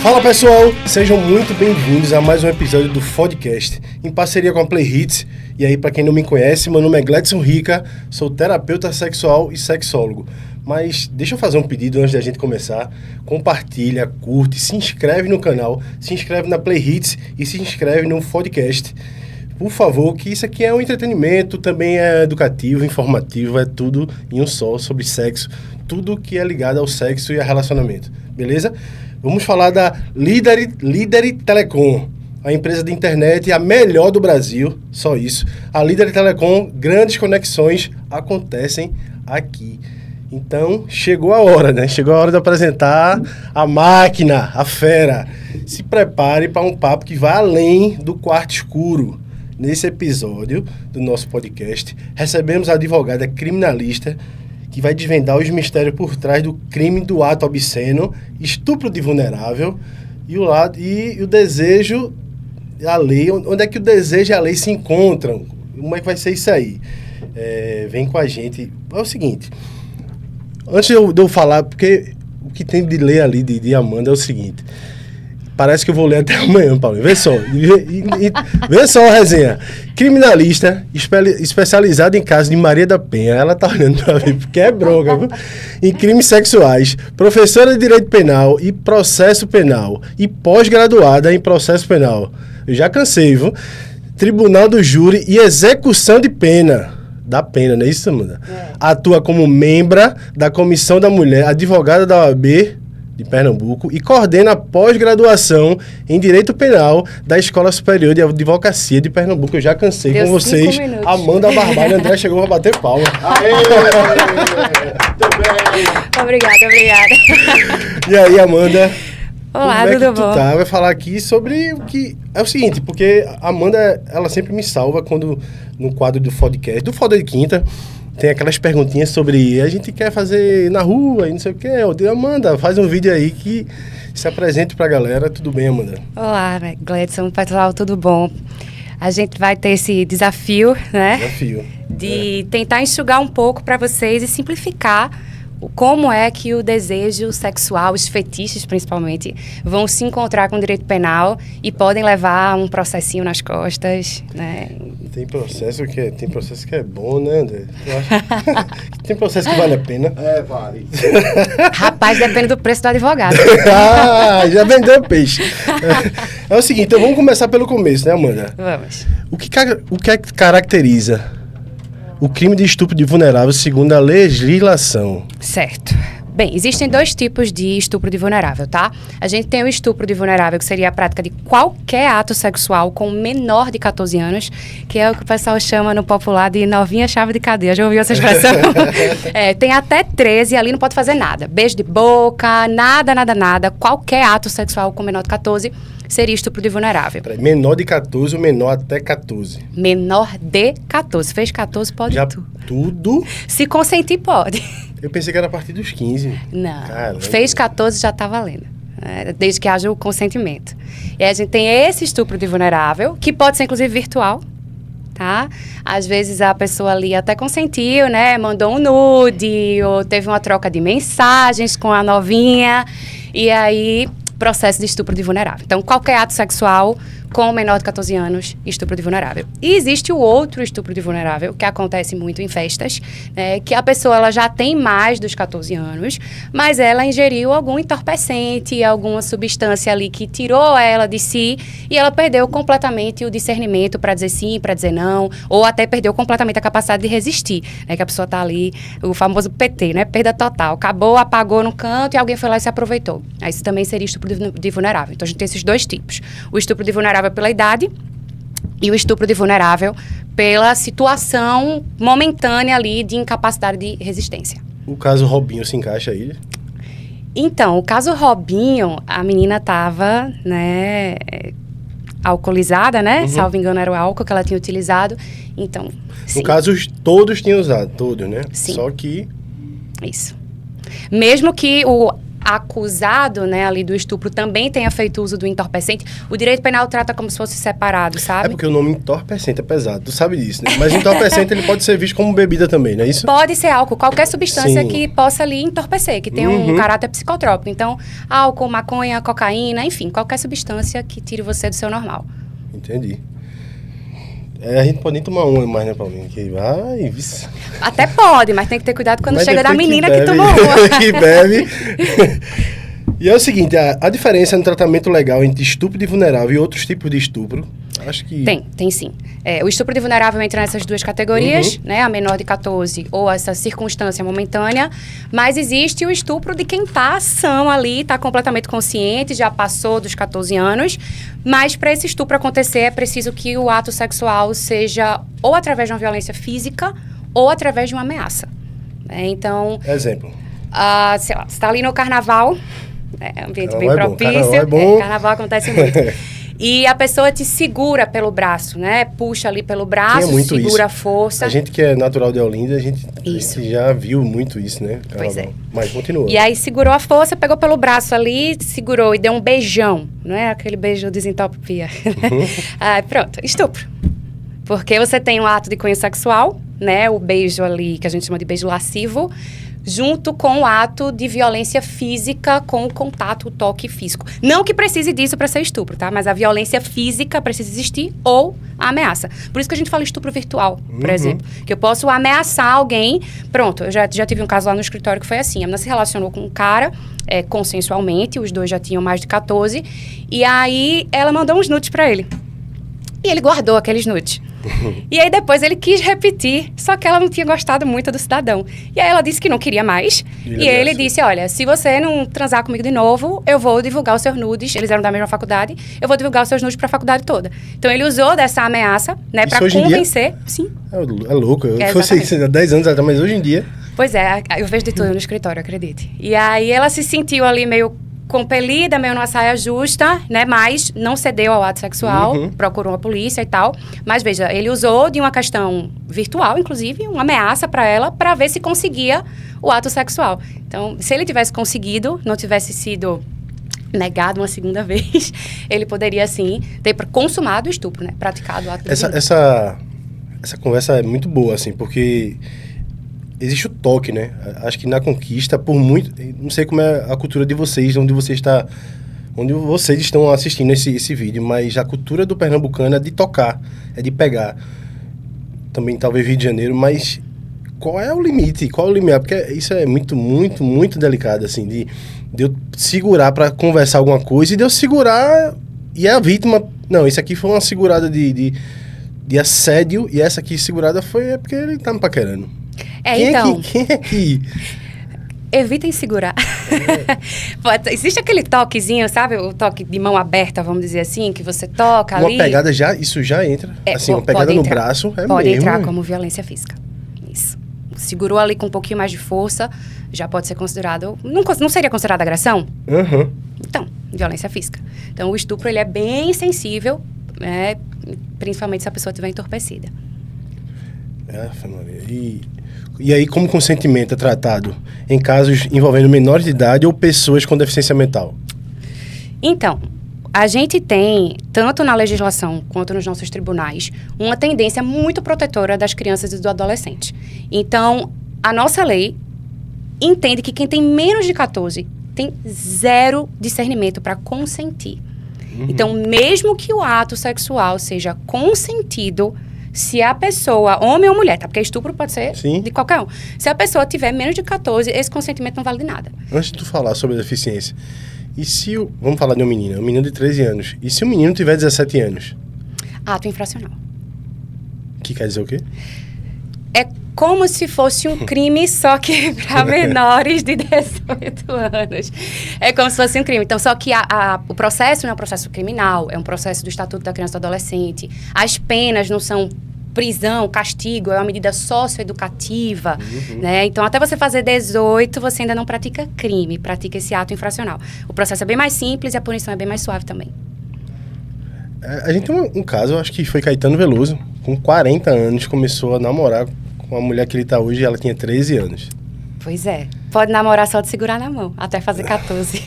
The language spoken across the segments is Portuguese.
Fala pessoal, sejam muito bem-vindos a mais um episódio do Podcast, em parceria com a Play Hits. E aí, para quem não me conhece, meu nome é Gledson Rica, sou terapeuta sexual e sexólogo. Mas deixa eu fazer um pedido antes da gente começar. Compartilha, curte, se inscreve no canal, se inscreve na Play Hits e se inscreve no Podcast. Por favor, que isso aqui é um entretenimento, também é educativo, informativo, é tudo em um só, sobre sexo, tudo que é ligado ao sexo e a relacionamento, beleza? Vamos falar da Líder Telecom, a empresa de internet a melhor do Brasil, só isso. A Líder Telecom, grandes conexões acontecem aqui. Então, chegou a hora, né? Chegou a hora de apresentar a máquina, a fera. Se prepare para um papo que vai além do quarto escuro. Nesse episódio do nosso podcast, recebemos a advogada criminalista que vai desvendar os mistérios por trás do crime do ato obsceno, estupro de vulnerável e o desejo, a lei, onde é que o desejo e a lei se encontram? Como é que vai ser isso aí? Vem com a gente. É o seguinte, antes de eu falar, porque o que tem de ler ali de Amanda é o seguinte... Parece que eu vou ler até amanhã, Paulo. Vê só. Vê só a resenha. Criminalista, especializada em casos de Maria da Penha. Ela tá olhando pra ver, porque é bronca, viu? Em crimes sexuais. Professora de Direito Penal e Processo Penal. E pós-graduada em Processo Penal. Eu já cansei, viu? Tribunal do Júri e Execução de Pena. Da pena, não é isso, Amanda? Atua como membra da Comissão da Mulher, advogada da OAB de Pernambuco e coordena a pós-graduação em Direito Penal da Escola Superior de Advocacia de Pernambuco. Eu já cansei com vocês. Amanda Barbalho. André chegou para bater palma. Aê! Muito bem! Obrigada. E aí, Amanda? Olá, como é tudo que tu bom? Vai falar aqui sobre o que... É o seguinte, porque a Amanda, ela sempre me salva quando, no quadro do podcast, do Foda de Quinta, tem aquelas perguntinhas sobre a gente quer fazer na rua e não sei o que. Eu digo, Amanda, faz um vídeo aí que se apresente pra galera. Tudo bem, Amanda? Olá, Gledson, pessoal, tudo bom? A gente vai ter esse desafio, né? Desafio. De tentar enxugar um pouco para vocês e simplificar como é que o desejo sexual, os fetiches principalmente, vão se encontrar com o direito penal e podem levar um processinho nas costas, né? Tem processo que é bom, né, André? Eu acho que tem processo que vale a pena. Vale. Rapaz, depende do preço do advogado. Já vendeu peixe. É o seguinte, então vamos começar pelo começo, né, Amanda? Vamos. O que é que caracteriza o crime de estupro de vulnerável segundo a legislação? Certo. Bem, existem dois tipos de estupro de vulnerável, tá? A gente tem o estupro de vulnerável, que seria a prática de qualquer ato sexual com menor de 14 anos, que é o que o pessoal chama no popular de novinha chave de cadeia. Já ouviu essa expressão? Tem até 13 e ali não pode fazer nada. Beijo de boca, nada. Qualquer ato sexual com menor de 14 seria estupro de vulnerável. Menor de 14 ou menor até 14? Menor de 14. Fez 14, pode já tudo. Tudo? Se consentir, pode. Eu pensei que era a partir dos 15. Não. Caramba. Fez 14, já tá valendo. Desde que haja o consentimento. E a gente tem esse estupro de vulnerável, que pode ser, inclusive, virtual. Tá? Às vezes a pessoa ali até consentiu, né? Mandou um nude, ou teve uma troca de mensagens com a novinha. E aí... processo de estupro de vulnerável. Então, qualquer ato sexual com menor de 14 anos, estupro de vulnerável. E existe o outro estupro de vulnerável, que acontece muito em festas, né, que a pessoa ela já tem mais dos 14 anos, mas ela ingeriu algum entorpecente, alguma substância ali que tirou ela de si e ela perdeu completamente o discernimento para dizer sim, para dizer não, ou até perdeu completamente a capacidade de resistir, né, que a pessoa está ali, o famoso PT, né, perda total, acabou, apagou no canto e alguém foi lá e se aproveitou. Aí isso também seria estupro de vulnerável. Então, a gente tem esses dois tipos. O estupro de vulnerável pela idade e o estupro de vulnerável pela situação momentânea ali de incapacidade de resistência. O caso Robinho se encaixa aí? Então, o caso Robinho, a menina estava, né, alcoolizada, né? Salvo engano, era o álcool que ela tinha utilizado. Então, sim. No caso, todos tinham usado, todos, né? Sim. Só que... Isso. Mesmo que acusado, né, ali do estupro também tenha feito uso do entorpecente, o direito penal trata como se fosse separado, sabe? É porque o nome entorpecente é pesado, tu sabe disso, né? Mas entorpecente ele pode ser visto como bebida também, não é isso? Pode ser álcool, qualquer substância Sim. que possa ali entorpecer, que tenha um caráter psicotrópico. Então, álcool, maconha, cocaína, enfim, qualquer substância que tire você do seu normal. Entendi. A gente pode nem tomar uma mais, né, Paulinho? Que vai, vice. Até pode, mas tem que ter cuidado quando Mas chega da depois menina bebe, que tomou uma. que bebe. E é o seguinte, a diferença no tratamento legal entre estupro de vulnerável e outros tipos de estupro, acho que... Tem sim. O estupro de vulnerável entra nessas duas categorias, né? A menor de 14 ou essa circunstância momentânea. Mas existe o estupro de quem está são ali, está completamente consciente, já passou dos 14 anos. Mas para esse estupro acontecer, é preciso que o ato sexual seja ou através de uma violência física ou através de uma ameaça. Então... Exemplo. Sei lá, você está ali no carnaval, ambiente bem Carnaval propício. Carnaval é bom. Carnaval acontece muito. E a pessoa te segura pelo braço, né? Puxa ali pelo braço, muito segura isso. a força. A gente que é natural de Olinda, a gente já viu muito isso, né? Pois é. Mas continua. E aí segurou a força, pegou pelo braço ali, segurou e deu um beijão. Não é aquele beijo desentopia. Pronto, estupro. Porque você tem um ato de cunho sexual, né? O beijo ali, que a gente chama de beijo lascivo, junto com o ato de violência física com o contato, o toque físico. Não que precise disso para ser estupro, tá? Mas a violência física precisa existir ou a ameaça. Por isso que a gente fala estupro virtual, por exemplo. Que eu posso ameaçar alguém. Pronto, eu já tive um caso lá no escritório que foi assim. A menina se relacionou com um cara consensualmente, os dois já tinham mais de 14. E aí ela mandou uns nudes para ele. E ele guardou aqueles nudes. E aí depois ele quis repetir, só que ela não tinha gostado muito do cidadão. E aí ela disse que não queria mais. E ele disse, olha, se você não transar comigo de novo, eu vou divulgar os seus nudes. Eles eram da mesma faculdade. Eu vou divulgar os seus nudes para a faculdade toda. Então ele usou dessa ameaça, né, para convencer. Sim. É louco. Eu fosse há 10 anos atrás, mas hoje em dia... Pois é, eu vejo de tudo no escritório, acredite. E aí ela se sentiu ali meio compelida, meio numa saia justa, né? Mas não cedeu ao ato sexual, procurou a polícia e tal. Mas veja, ele usou de uma questão virtual, inclusive, uma ameaça para ela, para ver se conseguia o ato sexual. Então, se ele tivesse conseguido, não tivesse sido negado uma segunda vez, ele poderia, sim, ter consumado o estupro, né? Praticado o ato do essa conversa é muito boa, assim, porque... Existe o toque, né? Acho que na conquista, por muito... Não sei como é a cultura de vocês, onde vocês estão assistindo esse vídeo, mas a cultura do pernambucano é de tocar, é de pegar. Também talvez Rio de Janeiro, mas qual é o limite? Qual é o limiar? Porque isso é muito, muito, muito delicado, assim, de eu segurar para conversar alguma coisa e de eu segurar e a vítima... Não, isso aqui foi uma segurada de assédio e essa aqui segurada foi porque ele tá me paquerando. Quem é que... Evitem segurar. Existe aquele toquezinho, sabe? O toque de mão aberta, vamos dizer assim, que você toca ali. Uma pegada isso já entra. Assim, uma pegada no braço pode entrar como violência física. Isso. Segurou ali com um pouquinho mais de força, já pode ser considerado... Não seria considerado agressão? Então, violência física. Então, o estupro, ele é bem sensível, né? Principalmente se a pessoa estiver entorpecida. E aí, como consentimento é tratado em casos envolvendo menores de idade ou pessoas com deficiência mental? Então, a gente tem, tanto na legislação quanto nos nossos tribunais, uma tendência muito protetora das crianças e do adolescente. Então, a nossa lei entende que quem tem menos de 14 tem zero discernimento para consentir. Então, mesmo que o ato sexual seja consentido, se a pessoa, homem ou mulher, tá? Porque estupro pode ser de qualquer um. Se a pessoa tiver menos de 14, esse consentimento não vale de nada. Antes de tu falar sobre a deficiência, e se vamos falar de uma menina de 13 anos, e se o menino tiver 17 anos? Ato infracional. Que quer dizer o quê? É como se fosse um crime, só que para menores de 18 anos. É como se fosse um crime. Então, só que o processo não é um processo criminal, é um processo do Estatuto da Criança e do Adolescente. As penas não são prisão, castigo, é uma medida socioeducativa, né? Então, até você fazer 18, você ainda não pratica crime, pratica esse ato infracional. O processo é bem mais simples e a punição é bem mais suave também. A gente tem um caso, acho que foi Caetano Veloso, com 40 anos, começou a namorar com a mulher que ele está hoje e ela tinha 13 anos. Pois é. Pode namorar só de segurar na mão, até fazer 14.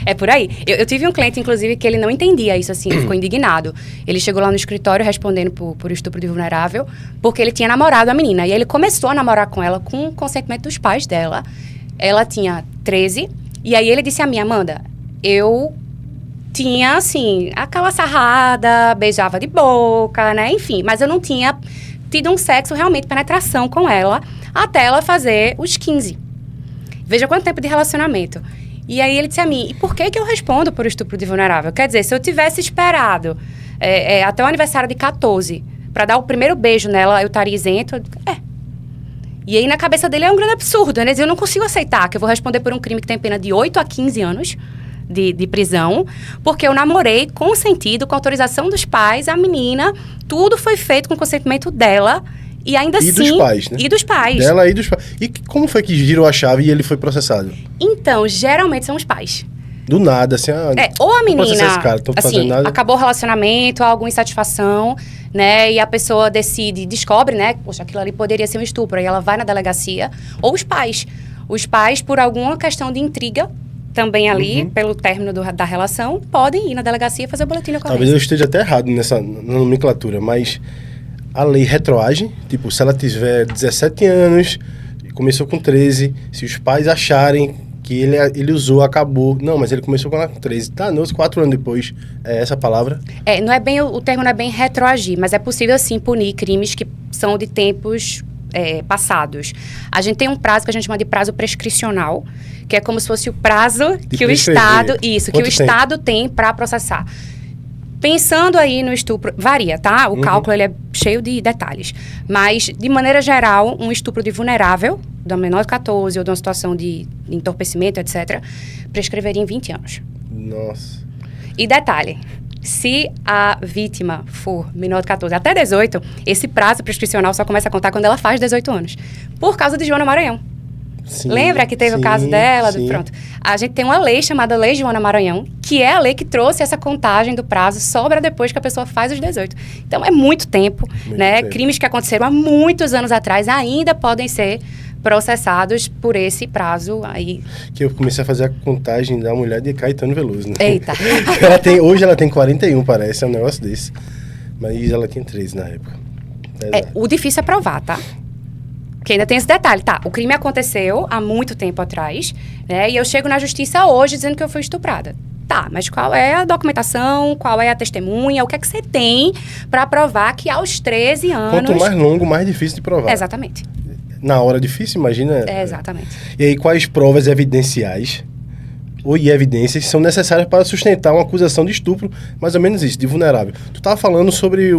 É por aí. Eu tive um cliente, inclusive, que ele não entendia isso, assim, ficou indignado. Ele chegou lá no escritório respondendo por estupro de vulnerável, porque ele tinha namorado a menina. E aí ele começou a namorar com ela com o consentimento dos pais dela. Ela tinha 13. E aí ele disse a mim, Amanda, eu tinha, assim, aquela sarrada, beijava de boca, né? Enfim, mas eu não tinha tido um sexo, realmente, penetração com ela, até ela fazer os 15. Veja quanto tempo de relacionamento. E aí ele disse a mim, e por que eu respondo por estupro de vulnerável? Quer dizer, se eu tivesse esperado até o aniversário de 14, para dar o primeiro beijo nela, eu estaria isento? E aí na cabeça dele é um grande absurdo, né? Eu não consigo aceitar que eu vou responder por um crime que tem pena de 8 a 15 anos de prisão, porque eu namorei consentido, com autorização dos pais, a menina, tudo foi feito com o consentimento dela, e ainda assim... E dos pais, né? E dos pais. Dela e dos pais. E como foi que girou a chave e ele foi processado? Então, geralmente são os pais. Do nada, assim... Ou a menina, esse cara, tô assim, fazendo nada. acabou o relacionamento, alguma insatisfação, né? E a pessoa descobre, né? Poxa, aquilo ali poderia ser um estupro. Aí ela vai na delegacia. Ou os pais. Os pais, por alguma questão de intriga, também ali, pelo término da relação, podem ir na delegacia e fazer o boletim de ocorrência. Talvez eu esteja até errado nessa nomenclatura, mas... A lei retroage, tipo, se ela tiver 17 anos, começou com 13, se os pais acharem que ele usou, acabou. Não, mas ele começou com 13. Tá, não, 4 anos depois. É essa a palavra? Não é bem, o termo não é bem retroagir, mas é possível, sim, punir crimes que são de tempos passados. A gente tem um prazo que a gente chama de prazo prescricional, que é como se fosse o prazo que o Estado... Isso, que o Estado tem para processar. Pensando aí no estupro, varia, tá? O cálculo ele é cheio de detalhes. Mas, de maneira geral, um estupro de vulnerável, da menor de 14 ou de uma situação de entorpecimento, etc., prescreveria em 20 anos. Nossa. E detalhe, se a vítima for menor de 14 até 18, esse prazo prescricional só começa a contar quando ela faz 18 anos. Por causa de Joana Maranhão. Sim, lembra que teve o caso dela? Pronto. A gente tem uma lei chamada Lei Joana Maranhão, que é a lei que trouxe essa contagem do prazo só para depois que a pessoa faz os 18. Então, é muito tempo, né? Tempo. Crimes que aconteceram há muitos anos atrás ainda podem ser processados por esse prazo aí. Que eu comecei a fazer a contagem da mulher de Caetano Veloso, né? Eita! Hoje ela tem 41, parece, é um negócio desse. Mas ela tinha 13 na época. O difícil é provar, tá? Porque ainda tem esse detalhe, tá? O crime aconteceu há muito tempo atrás, né? E eu chego na justiça hoje dizendo que eu fui estuprada. Tá, mas qual é a documentação? Qual é a testemunha? O que é que você tem para provar que aos 13 anos... Quanto mais longo, mais difícil de provar. Exatamente. Na hora difícil, imagina... Exatamente. E aí, quais provas evidenciais ou evidências são necessárias para sustentar uma acusação de estupro, mais ou menos isso, de vulnerável? Tu estava falando sobre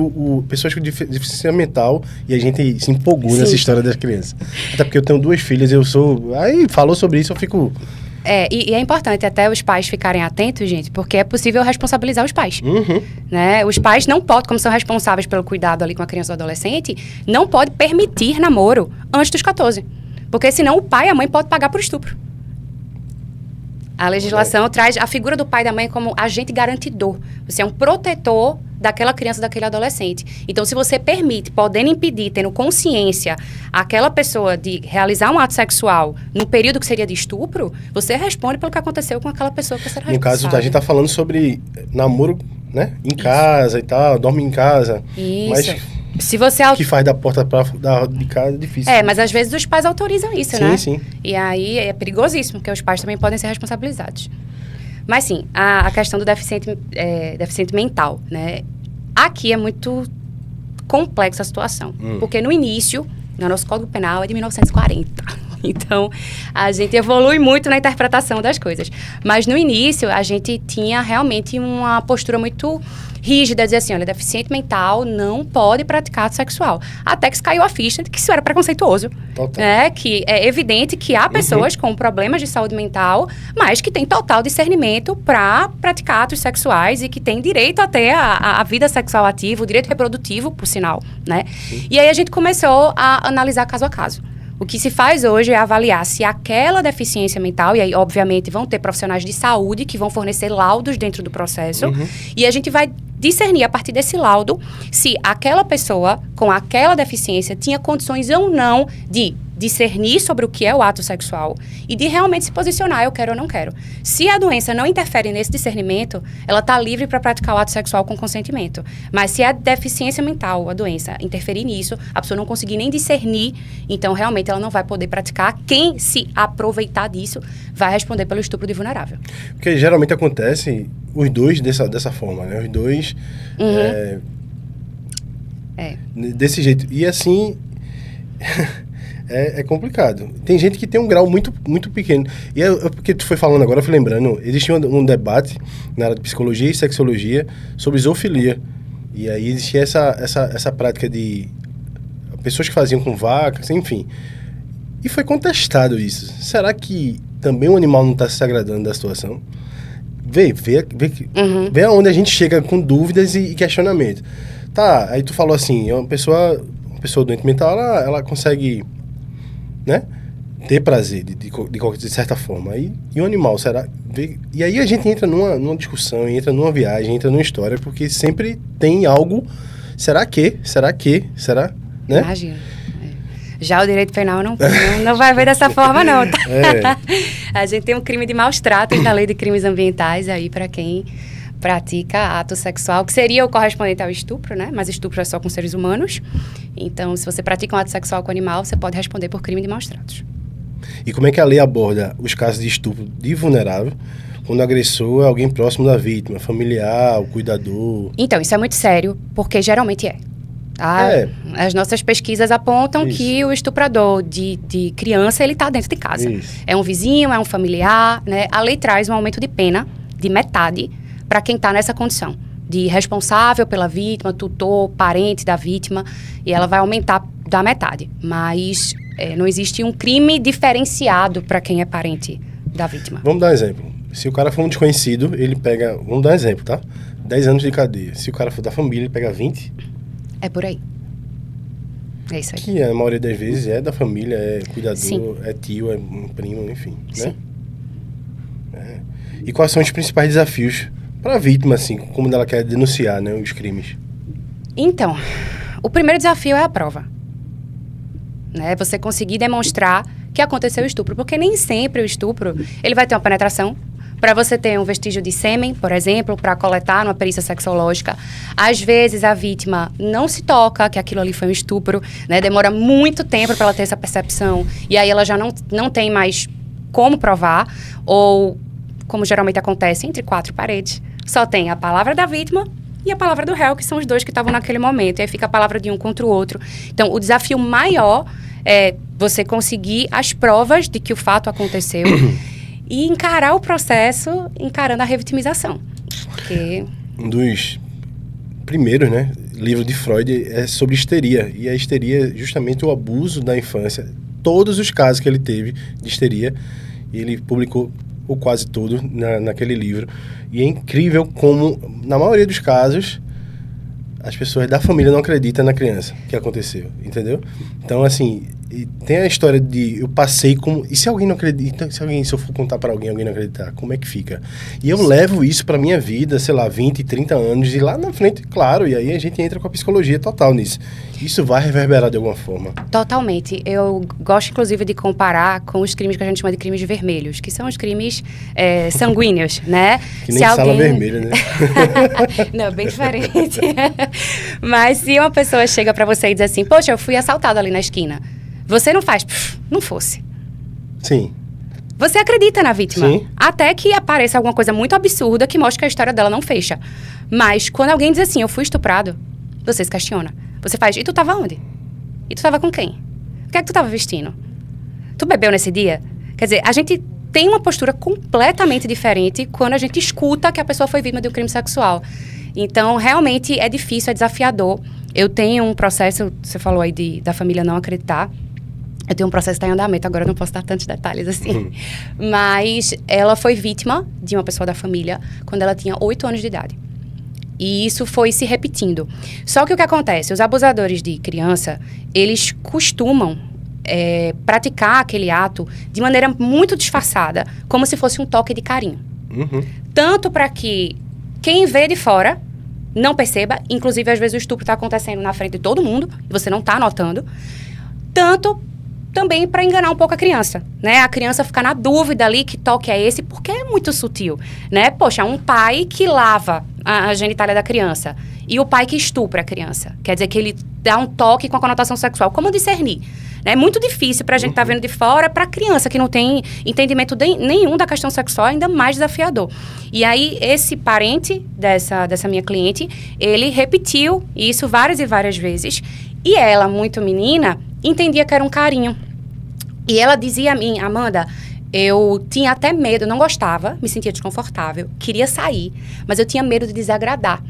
pessoas com deficiência mental e a gente se empolgou nessa história das crianças. Até porque eu tenho 2 filhas, aí falou sobre isso, eu fico... E é importante até os pais ficarem atentos, gente, porque é possível responsabilizar os pais. Né? Os pais não podem, como são responsáveis pelo cuidado ali com a criança ou adolescente, não pode permitir namoro antes dos 14. Porque senão o pai e a mãe podem pagar por estupro. A legislação traz a figura do pai e da mãe como agente garantidor. Você é um protetor daquela criança, daquele adolescente. Então, se você permite, podendo impedir, tendo consciência, aquela pessoa de realizar um ato sexual no período que seria de estupro, você responde pelo que aconteceu com aquela pessoa que você era responsável. No caso, a gente está falando sobre namoro, né? Em casa e tal, dorme em casa. Isso. Mas... Se você que faz da porta de casa é difícil. Mas às vezes os pais autorizam isso, né? Sim. E aí é perigosíssimo, porque os pais também podem ser responsabilizados. Mas sim, a questão do deficiente mental, né? Aqui é muito complexa a situação. Porque no início, o nosso Código Penal é de 1940. Então, a gente evolui muito na interpretação das coisas. Mas no início, a gente tinha realmente uma postura muito rígida, dizer assim, olha, deficiente mental não pode praticar ato sexual. Até que caiu a ficha de que isso era preconceituoso. Né? Que é evidente que há pessoas com problemas de saúde mental, mas que têm total discernimento para praticar atos sexuais e que têm direito a ter a vida sexual ativa, o direito reprodutivo, por sinal, né? E aí a gente começou a analisar caso a caso. O que se faz hoje é avaliar se aquela deficiência mental, e aí, obviamente, vão ter profissionais de saúde que vão fornecer laudos dentro do processo, e a gente vai discernir a partir desse laudo se aquela pessoa com aquela deficiência tinha condições ou não de discernir sobre o que é o ato sexual e de realmente se posicionar, eu quero ou não quero. Se a doença não interfere nesse discernimento, ela está livre para praticar o ato sexual com consentimento. Mas se a deficiência mental, a doença, interferir nisso, a pessoa não conseguir nem discernir, então realmente ela não vai poder praticar. Quem se aproveitar disso vai responder pelo estupro de vulnerável. Porque geralmente acontece os dois dessa forma, né? Os dois desse jeito. E assim... É complicado. Tem gente que tem um grau muito, muito pequeno. E porque tu foi falando agora, eu fui lembrando, existia um debate na área de psicologia e sexologia sobre zoofilia. E aí existia essa prática de pessoas que faziam com vacas, enfim. E foi contestado isso. Será que também o animal não está se agradando da situação? Vê aonde a gente chega com dúvidas e questionamento. Tá, aí tu falou assim, uma pessoa doente mental, ela consegue... né? Ter prazer de certa forma. E o animal, será? E aí a gente entra numa discussão, entra numa viagem, entra numa história, porque sempre tem algo. Será? Né? Imagina. Já o direito penal não vai ver dessa forma, não. Tá? A gente tem um crime de maus tratos na lei de crimes ambientais aí para quem pratica ato sexual, que seria o correspondente ao estupro, né? Mas estupro é só com seres humanos. Então, se você pratica um ato sexual com animal, você pode responder por crime de maus tratos. E como é que a lei aborda os casos de estupro de vulnerável, quando o agressor é alguém próximo da vítima, familiar, o cuidador? Então, isso é muito sério, porque geralmente é. Tá? As nossas pesquisas apontam que o estuprador de criança, ele está dentro de casa. Isso. É um vizinho, é um familiar, né? A lei traz um aumento de pena de metade para quem está nessa condição de responsável pela vítima, tutor, parente da vítima, e ela vai aumentar da metade. Mas não existe um crime diferenciado para quem é parente da vítima. Vamos dar um exemplo. Se o cara for um desconhecido, ele pega... Vamos dar um exemplo, tá? 10 anos de cadeia. Se o cara for da família, ele pega 20. É por aí. É isso aí. Que a maioria das vezes é da família, é cuidador, Sim. É tio, é um primo, enfim, Sim. né? E quais são os principais desafios para a vítima, assim, como ela quer denunciar, né, os crimes? Então, o primeiro desafio é a prova. Né? Você conseguir demonstrar que aconteceu o estupro, porque nem sempre o estupro, ele vai ter uma penetração. Para você ter um vestígio de sêmen, por exemplo, para coletar numa perícia sexológica, às vezes a vítima não se toca que aquilo ali foi um estupro, né? Demora muito tempo para ela ter essa percepção, e aí ela já não tem mais como provar, ou, como geralmente acontece, entre 4 paredes, só tem a palavra da vítima e a palavra do réu, que são os dois que estavam naquele momento, e aí fica a palavra de um contra o outro. Então, o desafio maior é você conseguir as provas de que o fato aconteceu e encarar o processo encarando a revitimização. Porque... Um dos primeiros, né, livros de Freud é sobre histeria, e a histeria é justamente o abuso da infância. Todos os casos que ele teve de histeria, ele publicou ou quase tudo naquele livro. E é incrível como, na maioria dos casos, as pessoas da família não acreditam na criança que aconteceu, entendeu? Então, assim, tem a história de eu passei como... E se alguém não acredita, se eu for contar para alguém não acreditar, como é que fica? E eu levo isso para minha vida, sei lá, 20, 30 anos, e lá na frente, claro, e aí a gente entra com a psicologia total nisso. Isso vai reverberar de alguma forma. Totalmente. Eu gosto, inclusive, de comparar com os crimes que a gente chama de crimes vermelhos, que são os crimes sanguíneos, né? Que nem sala vermelha, né? Não, bem diferente. Mas se uma pessoa chega para você e diz assim, poxa, eu fui assaltada ali na esquina, você não faz, não fosse. Sim. Você acredita na vítima. Sim. Até que apareça alguma coisa muito absurda que mostre que a história dela não fecha. Mas quando alguém diz assim, eu fui estuprado, você se questiona. Você faz, e tu tava onde? E tu tava com quem? O que é que tu tava vestindo? Tu bebeu nesse dia? Quer dizer, a gente tem uma postura completamente diferente quando a gente escuta que a pessoa foi vítima de um crime sexual. Então, realmente é difícil, é desafiador. Eu tenho um processo, você falou aí da família não acreditar. Eu tenho um processo que está em andamento, agora eu não posso dar tantos detalhes assim. Mas ela foi vítima de uma pessoa da família quando ela tinha 8 anos de idade. E isso foi se repetindo. Só que o que acontece? Os abusadores de criança, eles costumam praticar aquele ato de maneira muito disfarçada, como se fosse um toque de carinho. Tanto para que quem vê de fora não perceba, inclusive às vezes o estupro está acontecendo na frente de todo mundo, e você não está notando, tanto também para enganar um pouco a criança, né? A criança fica na dúvida ali que toque é esse, porque é muito sutil, né? Poxa, um pai que lava a genitália da criança e o pai que estupra a criança. Quer dizer que ele dá um toque com a conotação sexual. Como discernir? É muito difícil pra gente estar vendo de fora, pra criança que não tem entendimento nenhum da questão sexual, ainda mais desafiador. E aí, esse parente dessa minha cliente, ele repetiu isso várias e várias vezes. E ela, muito menina, entendia que era um carinho. E ela dizia a mim, Amanda, eu tinha até medo, não gostava, me sentia desconfortável, queria sair, mas eu tinha medo de desagradar.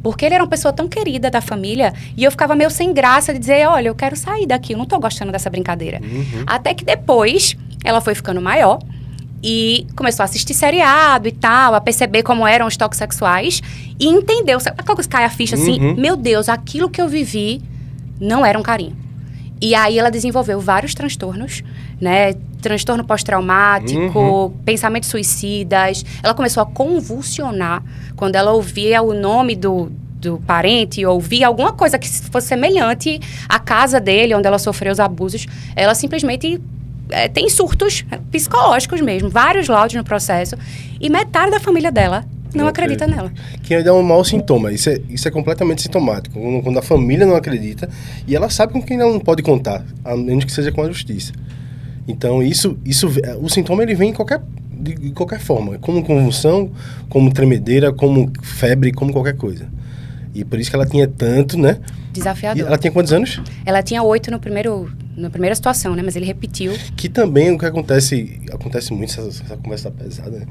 Porque ele era uma pessoa tão querida da família e eu ficava meio sem graça de dizer, olha, eu quero sair daqui, eu não tô gostando dessa brincadeira. Até que depois, ela foi ficando maior e começou a assistir seriado e tal, a perceber como eram os toques sexuais e entendeu, sabe aquela coisa que cai a ficha assim? Meu Deus, aquilo que eu vivi não era um carinho. E aí ela desenvolveu vários transtornos, né? Transtorno pós-traumático, pensamentos suicidas. Ela começou a convulsionar quando ela ouvia o nome do parente, ouvia alguma coisa que fosse semelhante à casa dele, onde ela sofreu os abusos. Ela simplesmente tem surtos psicológicos mesmo, vários laudos no processo. E metade da família dela não acredita nela. Que ainda é um mau sintoma. Isso é completamente sintomático. Quando a família não acredita e ela sabe com quem ela não pode contar, a menos que seja com a justiça. Então, o sintoma ele vem de qualquer forma. Como convulsão, como tremedeira, como febre, como qualquer coisa. E por isso que ela tinha tanto, né? Desafiador. E ela tinha quantos anos? Ela tinha 8 na primeira situação, né? Mas ele repetiu. Que também o que acontece muito, essa conversa tá pesada, né?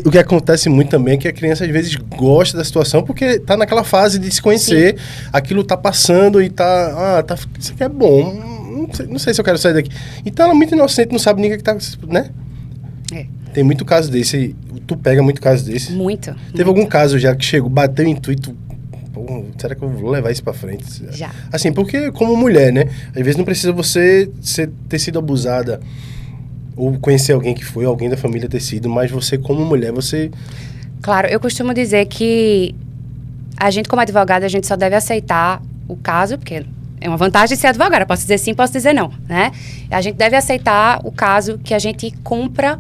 o que acontece muito também é que a criança às vezes gosta da situação porque tá naquela fase de se conhecer, aquilo tá passando e tá, isso aqui é bom, não sei se eu quero sair daqui. Então ela é muito inocente, não sabe nem o que tá, né? Tem muito caso desse, tu pega muito caso desse. Muito. Teve algum caso já que chegou, bateu em tu e tu, será que eu vou levar isso pra frente? Já. Assim, porque como mulher, né? Às vezes não precisa você ter sido abusada ou conhecer alguém que foi, alguém da família ter sido, mas você como mulher, você... Claro, eu costumo dizer que a gente como advogada, a gente só deve aceitar o caso, porque é uma vantagem de ser advogada, posso dizer sim, posso dizer não, né? A gente deve aceitar o caso que a gente compra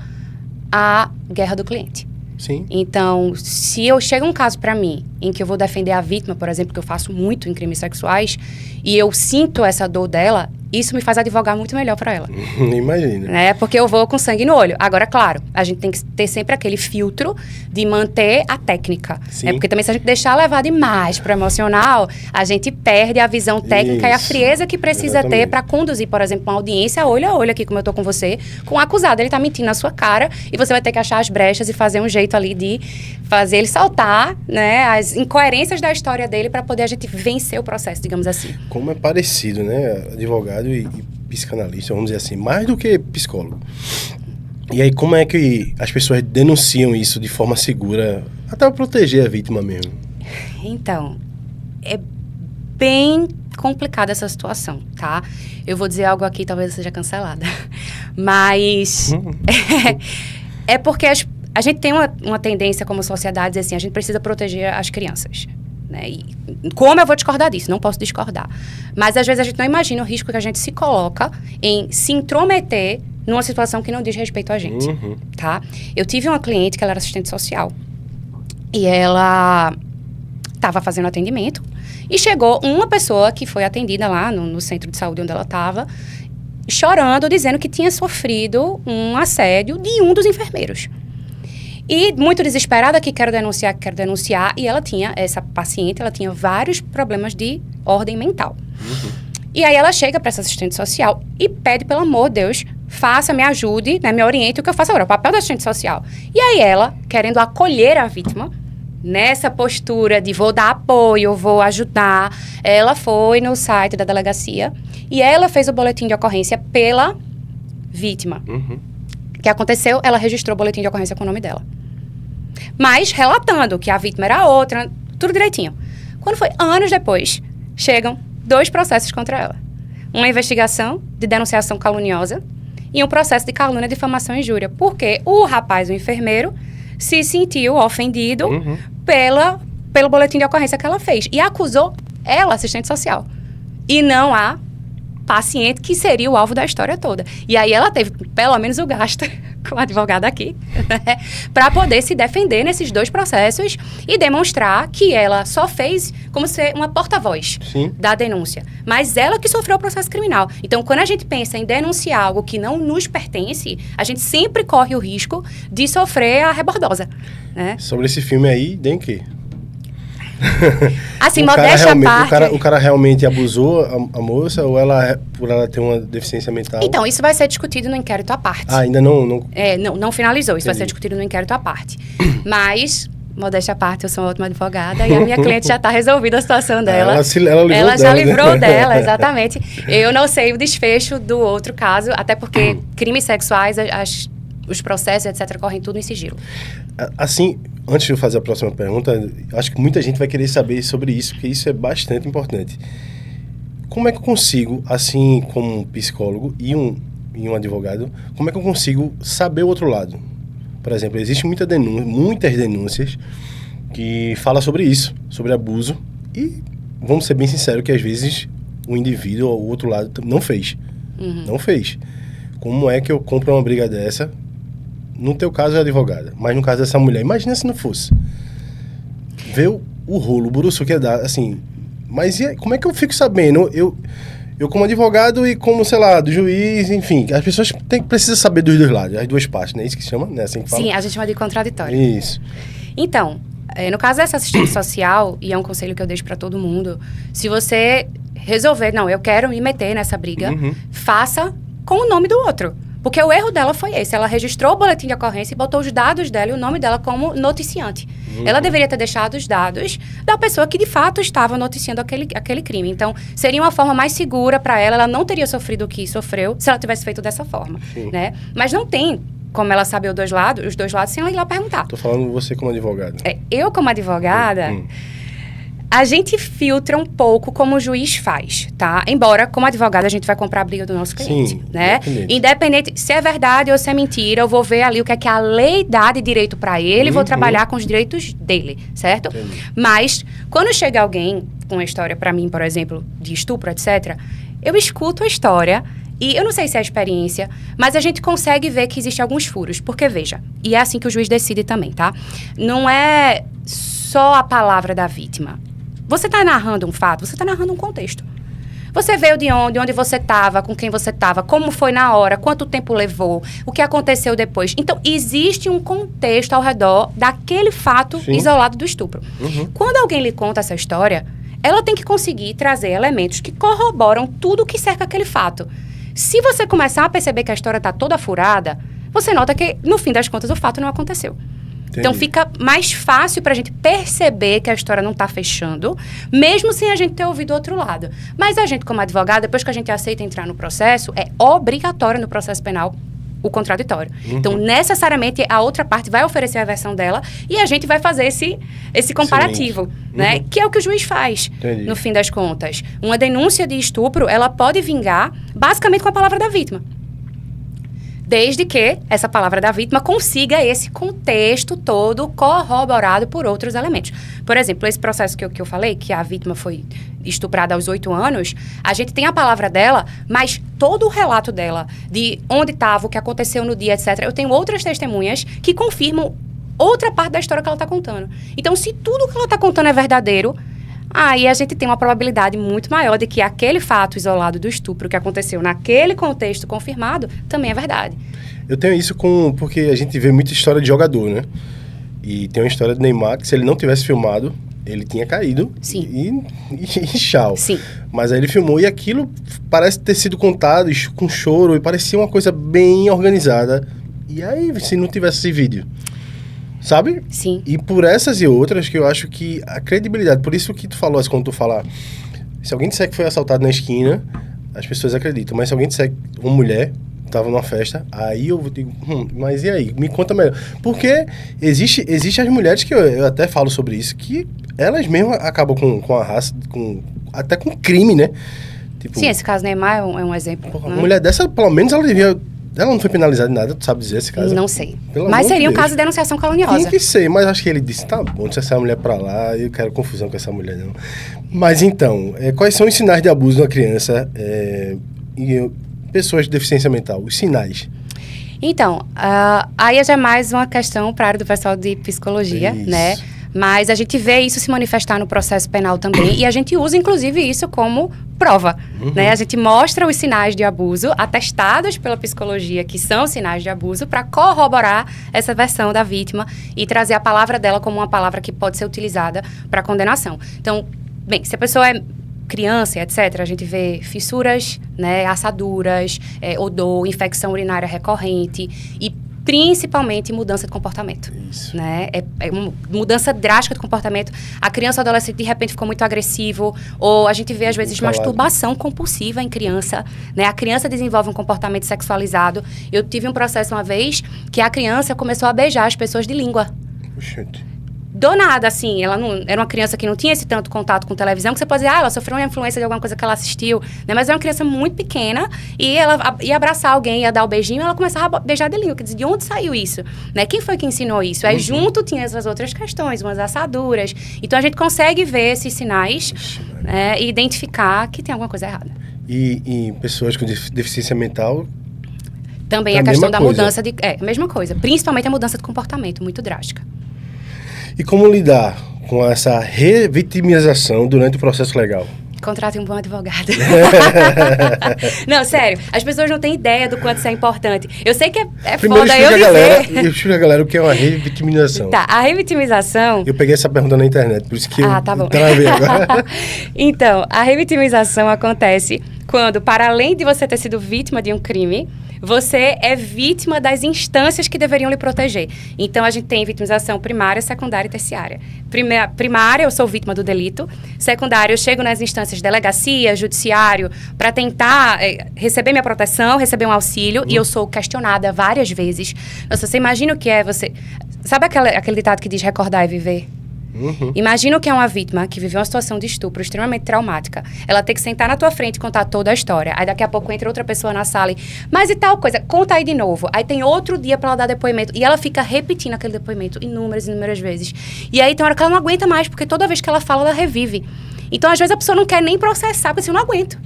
a guerra do cliente. Sim. Então, se chega um caso pra mim em que eu vou defender a vítima, por exemplo, que eu faço muito em crimes sexuais, e eu sinto essa dor dela, isso me faz advogar muito melhor pra ela. Imagina. Né? Porque eu vou com sangue no olho. Agora, claro, a gente tem que ter sempre aquele filtro de manter a técnica. Né? Porque também se a gente deixar levar demais pro emocional, a gente perde a visão técnica e a frieza que precisa ter pra conduzir, por exemplo, uma audiência olho a olho aqui, como eu tô com você, com o acusado. Ele tá mentindo na sua cara e você vai ter que achar as brechas e fazer um jeito ali de fazer ele saltar, né, as incoerências da história dele pra poder a gente vencer o processo, digamos assim. Como é parecido, né? Advogado e psicanalista, vamos dizer assim, mais do que psicólogo. E aí, como é que as pessoas denunciam isso de forma segura, até pra proteger a vítima mesmo? Então, é bem complicada essa situação, tá? Eu vou dizer algo aqui, talvez eu seja cancelada. Mas é porque a gente tem uma tendência como sociedade, assim, a gente precisa proteger as crianças. Né? E como eu vou discordar disso? Não posso discordar. Mas, às vezes, a gente não imagina o risco que a gente se coloca em se intrometer numa situação que não diz respeito a gente, tá? Eu tive uma cliente que ela era assistente social e ela estava fazendo atendimento e chegou uma pessoa que foi atendida lá no centro de saúde onde ela estava, chorando, dizendo que tinha sofrido um assédio de um dos enfermeiros. E muito desesperada, que quero denunciar. E essa paciente, ela tinha vários problemas de ordem mental. E aí ela chega para essa assistente social e pede, pelo amor de Deus, me ajude, né, me oriente o que eu faço agora, o papel da assistente social. E aí ela, querendo acolher a vítima, nessa postura de vou dar apoio, vou ajudar, ela foi no site da delegacia e ela fez o boletim de ocorrência pela vítima. O que aconteceu? Ela registrou o boletim de ocorrência com o nome dela. Mas relatando que a vítima era outra, tudo direitinho. Quando foi anos depois, chegam 2 processos contra ela. Uma investigação de denunciação caluniosa e um processo de calúnia, difamação e injúria. Porque o rapaz, o enfermeiro, se sentiu ofendido pelo boletim de ocorrência que ela fez. E acusou ela, assistente social. E não a paciente que seria o alvo da história toda. E aí ela teve, pelo menos, o gasto com a advogada aqui, né, para poder se defender nesses 2 processos e demonstrar que ela só fez como ser uma porta-voz da denúncia. Mas ela que sofreu o processo criminal. Então, quando a gente pensa em denunciar algo que não nos pertence, a gente sempre corre o risco de sofrer a rebordosa. Né? Sobre esse filme aí, tem o quê? Assim, modéstia à parte... O cara realmente abusou a moça ou por ela ter uma deficiência mental? Então, isso vai ser discutido no inquérito à parte. Ah, ainda não... Não finalizou, isso Entendi. vai ser discutido no inquérito à parte. Mas, modéstia à parte, eu sou uma ótima advogada e a minha cliente já está resolvida a situação dela. Ela já livrou dela, exatamente. Eu não sei o desfecho do outro caso, até porque crimes sexuais, os processos, etc., correm tudo em sigilo. Assim, antes de eu fazer a próxima pergunta, acho que muita gente vai querer saber sobre isso, porque isso é bastante importante. Como é que eu consigo, assim como um psicólogo e um advogado, como é que eu consigo saber o outro lado? Por exemplo, existe muitas denúncias que falam sobre isso, sobre abuso, e vamos ser bem sinceros que às vezes o indivíduo ou o outro lado não fez. Não fez. Como é que eu compro uma briga dessa? No teu caso é advogada, mas no caso dessa mulher, imagina se não fosse. Ver o rolo, o buruçu que é dar, assim... Mas como é que eu fico sabendo? Eu como advogado e como, sei lá, do juiz, enfim, as pessoas precisam saber dos 2 lados, as 2 partes, não é isso que se chama? Né? Assim que fala? Sim, a gente chama de contraditório. Isso. Então, no caso dessa assistente social, e é um conselho que eu deixo para todo mundo, se você resolver, não, eu quero me meter nessa briga, faça com o nome do outro. Porque o erro dela foi esse. Ela registrou o boletim de ocorrência e botou os dados dela e o nome dela como noticiante. Ela deveria ter deixado os dados da pessoa que, de fato, estava noticiando aquele crime. Então, seria uma forma mais segura para ela. Ela não teria sofrido o que sofreu se ela tivesse feito dessa forma. Né? Mas não tem como ela saber os dois lados sem ela ir lá perguntar. Tô falando você como advogada. Eu, como advogada... A gente filtra um pouco como o juiz faz, tá? Embora, como advogada, a gente vai comprar a briga do nosso cliente, né? Independente se é verdade ou se é mentira, eu vou ver ali o que é que a lei dá de direito para ele e vou trabalhar com os direitos dele, certo? Mas, quando chega alguém com uma história para mim, por exemplo, de estupro, etc., eu escuto a história e eu não sei se é a experiência, mas a gente consegue ver que existem alguns furos. Porque, veja, e é assim que o juiz decide também, tá? Não é só a palavra da vítima. Você está narrando um fato, você está narrando um contexto. Você veio de onde você estava, com quem você estava, como foi na hora, quanto tempo levou, o que aconteceu depois. Então, existe um contexto ao redor daquele fato isolado do estupro. Quando alguém lhe conta essa história, ela tem que conseguir trazer elementos que corroboram tudo o que cerca aquele fato. Se você começar a perceber que a história está toda furada, você nota que, no fim das contas, o fato não aconteceu. Entendi. Então, fica mais fácil para a gente perceber que a história não está fechando, mesmo sem a gente ter ouvido o outro lado. Mas a gente, como advogado, depois que a gente aceita entrar no processo, é obrigatório no processo penal o contraditório. Então, necessariamente, a outra parte vai oferecer a versão dela e a gente vai fazer esse comparativo, né? Que é o que o juiz faz, no fim das contas. Uma denúncia de estupro, ela pode vingar basicamente com a palavra da vítima. Desde que essa palavra da vítima consiga esse contexto todo corroborado por outros elementos. Por exemplo, esse processo que eu falei, que a vítima foi estuprada aos 8 anos, a gente tem a palavra dela, mas todo o relato dela, de onde estava, o que aconteceu no dia, etc. Eu tenho outras testemunhas que confirmam outra parte da história que ela está contando. Então, se tudo que ela está contando é verdadeiro, aí a gente tem uma probabilidade muito maior de que aquele fato isolado do estupro que aconteceu naquele contexto confirmado também é verdade. Eu tenho isso porque a gente vê muita história de jogador, né? E tem uma história do Neymar que se ele não tivesse filmado, ele tinha caído. Sim. E tchau. Sim. Mas aí ele filmou e aquilo parece ter sido contado com choro e parecia uma coisa bem organizada. E aí, se não tivesse esse vídeo... Sabe? Sim. E por essas e outras que eu acho que a credibilidade, por isso que tu falou, quando tu falar, se alguém disser que foi assaltado na esquina, as pessoas acreditam, mas se alguém disser que uma mulher estava numa festa, aí eu digo, mas e aí? Me conta melhor. Porque existe as mulheres que eu até falo sobre isso, que elas mesmas acabam com a raça, até com crime, né? Tipo, sim, esse caso Neymar é um exemplo. Uma mulher dessa, pelo menos ela devia... Ela não foi penalizada em nada, tu sabe dizer esse caso? Não sei. Mas seria um caso de denunciação caluniosa. Tinha que ser, mas acho que ele disse, tá bom, deixa essa mulher pra lá, eu quero confusão com essa mulher, não. Mas então, quais são os sinais de abuso de uma criança e pessoas de deficiência mental, os sinais. Então, aí já é mais uma questão para a área do pessoal de psicologia, Isso. né? Mas a gente vê isso se manifestar no processo penal também e a gente usa, inclusive, isso como prova, né? A gente mostra os sinais de abuso atestados pela psicologia, que são sinais de abuso, para corroborar essa versão da vítima e trazer a palavra dela como uma palavra que pode ser utilizada para condenação. Então, bem, se a pessoa é criança, etc., a gente vê fissuras, né, assaduras, odor, infecção urinária recorrente e principalmente mudança de comportamento. Isso. Né? É uma mudança drástica de comportamento. A criança ou adolescente, de repente, ficou muito agressivo. Ou a gente vê, às vezes, masturbação compulsiva em criança. Né? A criança desenvolve um comportamento sexualizado. Eu tive um processo uma vez que a criança começou a beijar as pessoas de língua. Oxente. Do nada, assim, ela não era uma criança que não tinha esse tanto contato com televisão, que você pode dizer, ela sofreu uma influência de alguma coisa que ela assistiu, né? Mas era uma criança muito pequena e ela ia abraçar alguém, ia dar o beijinho, e ela começava a beijar de língua. Quer dizer, de onde saiu isso? Né? Quem foi que ensinou isso? Aí junto tinha essas outras questões, umas assaduras. Então a gente consegue ver esses sinais, né, e identificar que tem alguma coisa errada. E pessoas com deficiência mental... Também a questão da mudança de... a mesma coisa. Principalmente a mudança de comportamento, muito drástica. E como lidar com essa revitimização durante o processo legal? Contrate um bom advogado. Não, sério. As pessoas não têm ideia do quanto isso é importante. Eu sei que é Primeiro, foda eu dizer. Explica a galera o que é uma revitimização. Tá, a revitimização... Eu peguei essa pergunta na internet, por isso que eu tá bom. travei agora. Então, a revitimização acontece quando, para além de você ter sido vítima de um crime, você é vítima das instâncias que deveriam lhe proteger. Então, a gente tem vitimização primária, secundária e terciária. Primária, eu sou vítima do delito. Secundária, eu chego nas instâncias delegacia, judiciário, para tentar receber minha proteção, receber um auxílio, e eu sou questionada várias vezes. Nossa, você imagina o que é você... Sabe aquele ditado que diz recordar é viver? Imagina o que é uma vítima que viveu uma situação de estupro extremamente traumática. Ela tem que sentar na tua frente e contar toda a história. Aí daqui a pouco entra outra pessoa na sala e... Mas e tal coisa? Conta aí de novo. Aí tem outro dia pra ela dar depoimento. E ela fica repetindo aquele depoimento inúmeras vezes. E aí tem hora que ela não aguenta mais, porque toda vez que ela fala, ela revive. Então, às vezes, a pessoa não quer nem processar, porque assim, eu não aguento.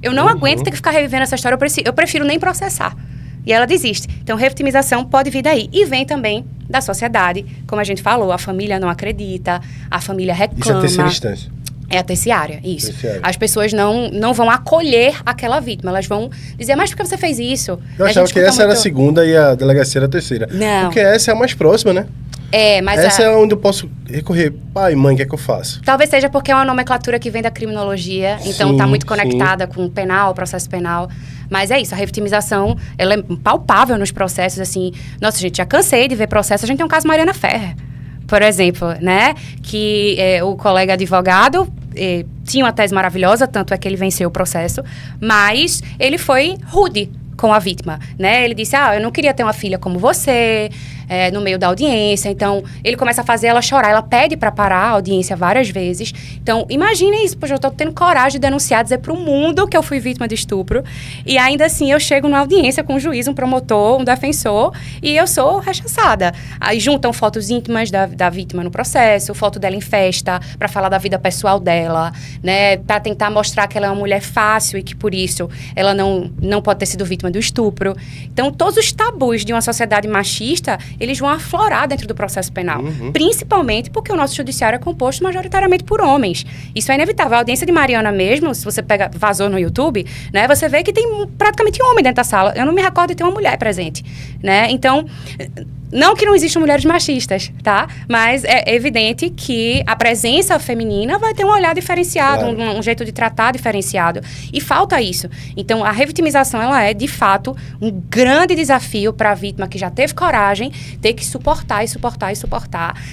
Eu não aguento ter que ficar revivendo essa história. Eu prefiro nem processar. E ela desiste. Então, revitimização pode vir daí. E vem também da sociedade. Como a gente falou, a família não acredita, a família reclama. Isso é a terceira instância. É a terciária, isso. Terciária. As pessoas não vão acolher aquela vítima. Elas vão dizer, mas por que você fez isso? Eu achava que essa era a segunda e a delegacia era a terceira. Não. Porque essa é a mais próxima, né? Mas essa é onde eu posso recorrer. Pai, mãe, o que é que eu faço? Talvez seja porque é uma nomenclatura que vem da criminologia, então está muito conectada com o penal, o processo penal. Mas é isso, a revitimização, ela é palpável nos processos, assim. Nossa, gente, já cansei de ver processo. A gente tem um caso Mariana Ferrer, por exemplo, né? Que o colega advogado tinha uma tese maravilhosa, tanto é que ele venceu o processo, mas ele foi rude com a vítima, né? Ele disse, eu não queria ter uma filha como você, no meio da audiência. Então, ele começa a fazer ela chorar. Ela pede para parar a audiência várias vezes. Então, imagine isso. Poxa, eu tô tendo coragem de denunciar, dizer pro mundo que eu fui vítima de estupro. E ainda assim, eu chego numa audiência com um juiz, um promotor, um defensor, e eu sou rechaçada. Aí juntam fotos íntimas da vítima no processo, foto dela em festa, para falar da vida pessoal dela, né? Para tentar mostrar que ela é uma mulher fácil e que, por isso, ela não pode ter sido vítima do estupro. Então, todos os tabus de uma sociedade machista, eles vão aflorar dentro do processo penal. Principalmente porque o nosso judiciário é composto majoritariamente por homens. Isso é inevitável. A audiência de Mariana mesmo, se você vazou no YouTube, né, você vê que tem praticamente um homem dentro da sala. Eu não me recordo de ter uma mulher presente, né? Então, não que não existam mulheres machistas, tá? Mas é evidente que a presença feminina vai ter um olhar diferenciado, claro. um jeito de tratar diferenciado. E falta isso. Então, a revitimização, ela é, de fato, um grande desafio para a vítima que já teve coragem, ter que suportar,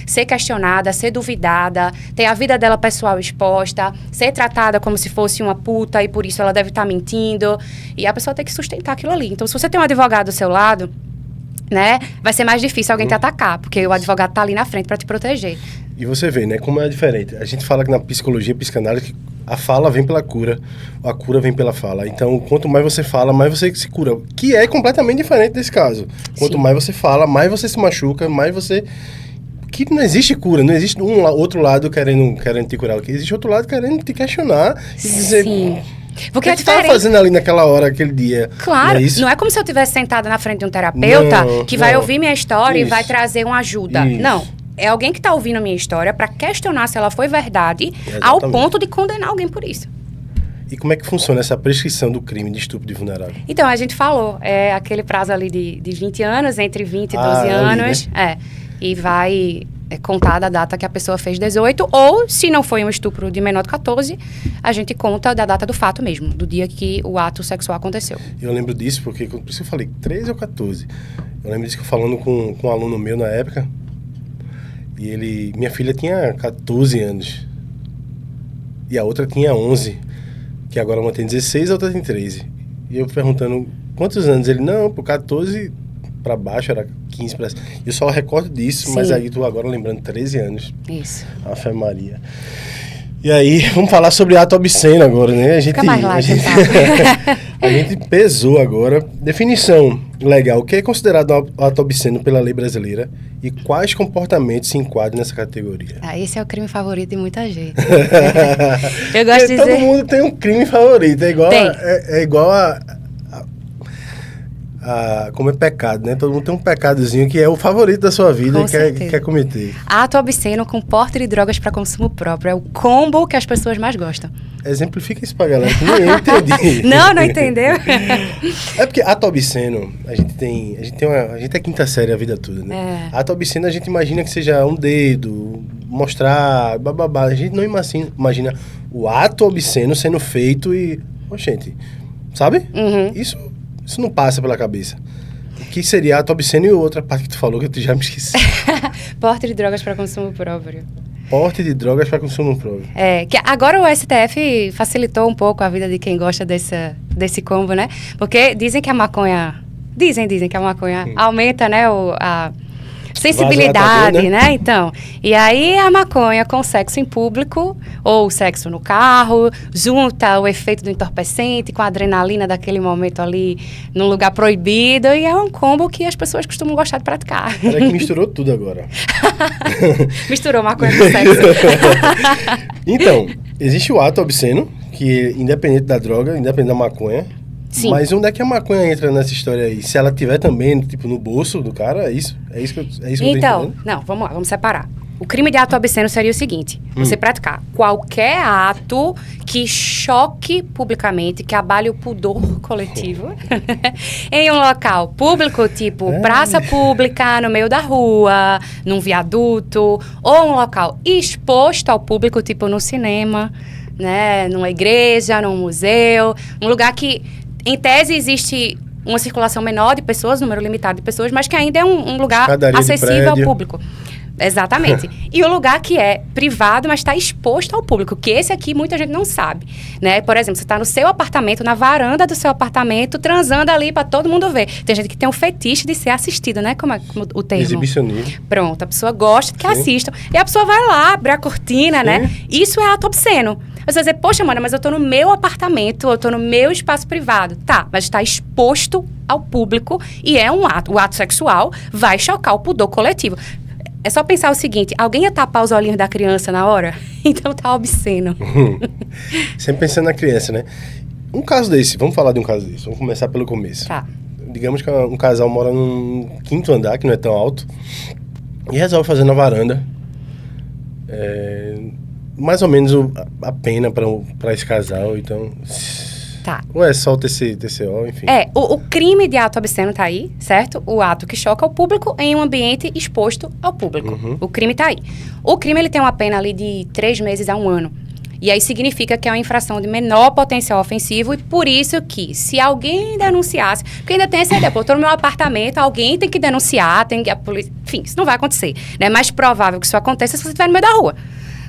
ser questionada, ser duvidada, ter a vida dela pessoal exposta, ser tratada como se fosse uma puta e por isso ela deve estar mentindo. E a pessoa tem que sustentar aquilo ali. Então, se você tem um advogado do seu lado, né, vai ser mais difícil alguém te atacar, porque o advogado está ali na frente para te proteger. E você vê, né, como é diferente. A gente fala que na psicologia, psicanálise, a fala vem pela cura, a cura vem pela fala. Então, quanto mais você fala, mais você se cura. Que é completamente diferente desse caso. Quanto mais você fala, mais você se machuca, mais você... Que não existe cura, não existe outro lado querendo te curar. Existe outro lado querendo te questionar e dizer... Porque é tu tava diferente. fazendo ali naquela hora, aquele dia? Claro, Não, não é como se eu estivesse sentada na frente de um terapeuta que vai ouvir minha história e vai trazer uma ajuda. Isso. Não. É alguém que está ouvindo a minha história para questionar se ela foi verdade, ao ponto de condenar alguém por isso. E como é que funciona essa prescrição do crime de estupro de vulnerável? Então, a gente falou, é aquele prazo ali de 20 anos, entre 20 e 12 anos, né? E vai contar da data que a pessoa fez 18, ou, se não foi um estupro de menor de 14, a gente conta da data do fato mesmo, do dia que o ato sexual aconteceu. Eu lembro disso porque, por isso eu falei, 13 ou 14. Eu lembro disso que eu falando com um aluno meu na época, e minha filha tinha 14 anos, e a outra tinha 11, que agora uma tem 16 e a outra tem 13. E eu perguntando, quantos anos? Ele, não, por 14 para baixo, era 15 para... Eu só recordo disso, Sim. mas aí tu agora lembrando, 13 anos. Isso. Ave Maria. E aí, vamos falar sobre ato obsceno agora, né? Fica mais light, a gente pesou agora. Definição legal. O que é considerado ato obsceno pela lei brasileira e quais comportamentos se enquadram nessa categoria? Esse é o crime favorito de muita gente. Eu gosto de dizer... Todo mundo tem um crime favorito. É igual a como é pecado, né? Todo mundo tem um pecadozinho que é o favorito da sua vida e quer cometer. Ato obsceno com porte de drogas para consumo próprio. É o combo que as pessoas mais gostam. Exemplifica isso pra galera, que nem eu entendi. Não entendeu? É porque ato obsceno, a gente é quinta série a vida toda, né? Ato obsceno a gente imagina que seja um dedo, mostrar, bababá. A gente não imagina o ato obsceno sendo feito e... Oxente, sabe? Uhum. Isso não passa pela cabeça. O que seria ato obsceno e outra parte que tu falou que eu já me esqueci. Porte de drogas para consumo próprio. Porte de drogas para consumo próprio. Que agora o STF facilitou um pouco a vida de quem gosta desse combo, né? Porque dizem que a maconha... Dizem que a maconha aumenta, né, a sensibilidade, né? Então, e aí a maconha com sexo em público ou sexo no carro, junta o efeito do entorpecente com a adrenalina daquele momento ali num lugar proibido e é um combo que as pessoas costumam gostar de praticar. Era que misturou tudo agora. Misturou maconha com sexo. Então, existe o ato obsceno, que independente da droga, independente da maconha. Sim. Mas onde é que a maconha entra nessa história aí? Se ela tiver também, tipo, no bolso do cara, é isso? É isso que eu tô entendendo? Não, vamos lá, vamos separar. O crime de ato obsceno seria o seguinte: você praticar qualquer ato que choque publicamente, que abale o pudor coletivo em um local público, tipo praça pública, no meio da rua, num viaduto, ou um local exposto ao público, tipo no cinema, né, numa igreja, num museu, um lugar que, em tese, existe uma circulação menor de pessoas, número limitado de pessoas, mas que ainda é um lugar acessível ao público. Exatamente. E o lugar que é privado, mas está exposto ao público, que esse aqui muita gente não sabe, né? Por exemplo, você está no seu apartamento, na varanda do seu apartamento, transando ali para todo mundo ver. Tem gente que tem um fetiche de ser assistida, né? Como o termo. Exibicionismo. Pronto, a pessoa gosta de que assistam. E a pessoa vai lá, abre a cortina, né? Isso é ato obsceno. Você vai dizer, poxa, mano, mas eu tô no meu apartamento, eu tô no meu espaço privado. Tá, mas está exposto ao público e é um ato. O ato sexual vai chocar o pudor coletivo. É só pensar o seguinte, alguém ia tapar os olhinhos da criança na hora? Então tá obsceno. Sempre pensando na criança, né? Um caso desse, vamos falar de um caso desse, vamos começar pelo começo. Tá. Digamos que um casal mora num quinto andar, que não é tão alto, e resolve fazer na varanda. Mais ou menos a pena para esse casal, então... Tá. Ou é só o TCO, enfim. O crime de ato obsceno tá aí, certo? O ato que choca o público em um ambiente exposto ao público. O crime tá aí. O crime, ele tem uma pena ali de 3 meses a 1 ano. E aí significa que é uma infração de menor potencial ofensivo e por isso que, se alguém denunciasse... Porque ainda tem essa ideia, pô, eu tô no meu apartamento, alguém tem que denunciar, tem que... A polícia, enfim, isso não vai acontecer. É mais provável que isso aconteça se você estiver no meio da rua,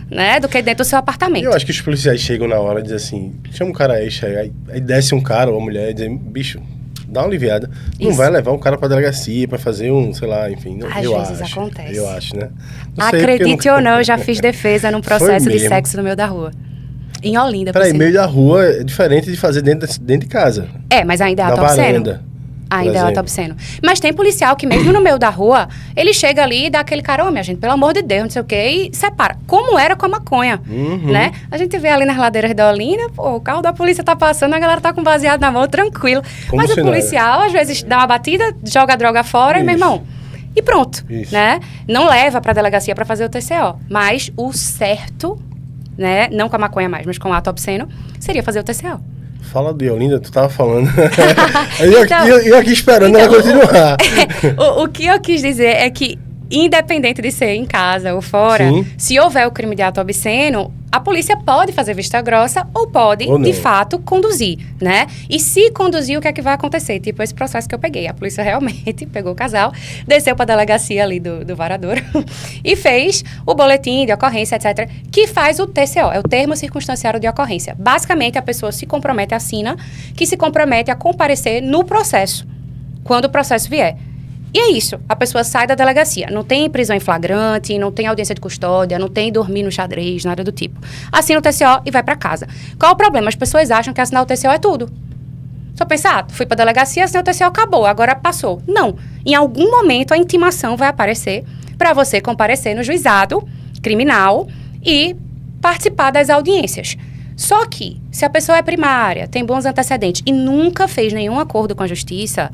né? Do que dentro do seu apartamento. Eu acho que os policiais chegam na hora e dizem assim, chama um cara aí desce um cara ou uma mulher e dizem, bicho, dá uma aliviada. Não vai levar um cara pra delegacia pra fazer sei lá, enfim. Às vezes acontece. Eu acho, né? Não Acredite ou não, eu já fiz defesa num processo de sexo no meio da rua. Em Olinda, por Peraí, meio da rua é diferente de fazer dentro de casa. Mas ainda é ato obsceno. Ainda é um ato obsceno. Mas tem policial que mesmo no meio da rua, ele chega ali e dá aquele cara, minha gente, pelo amor de Deus, não sei o quê, e separa. Como era com a maconha, né? A gente vê ali nas ladeiras da Olinda, pô, o carro da polícia tá passando, a galera tá com baseado na mão, tranquilo. Mas o policial, às vezes, dá uma batida, joga a droga fora e, meu irmão, e pronto, né? Não leva pra delegacia pra fazer o TCO. Mas o certo, né, não com a maconha mais, mas com o ato obsceno, seria fazer o TCO. Fala de Olinda, tu tava falando. eu aqui esperando ela continuar. O que eu quis dizer é que, independente de ser em casa ou fora, se houver o crime de ato obsceno, a polícia pode fazer vista grossa ou pode, de fato, conduzir, né? E se conduzir, o que é que vai acontecer? Tipo esse processo que eu peguei. A polícia realmente pegou o casal, desceu para a delegacia ali do Varadouro e fez o boletim de ocorrência, etc., que faz o TCO, é o termo circunstanciado de ocorrência. Basicamente, a pessoa se compromete, assina, que se compromete a comparecer no processo, quando o processo vier. E é isso, a pessoa sai da delegacia, não tem prisão em flagrante, não tem audiência de custódia, não tem dormir no xadrez, nada do tipo. Assina o TCO e vai pra casa. Qual o problema? As pessoas acham que assinar o TCO é tudo. Só pensar, fui pra delegacia, assinei o TCO, acabou, agora passou. Não, em algum momento a intimação vai aparecer para você comparecer no juizado criminal e participar das audiências. Só que, se a pessoa é primária, tem bons antecedentes e nunca fez nenhum acordo com a justiça,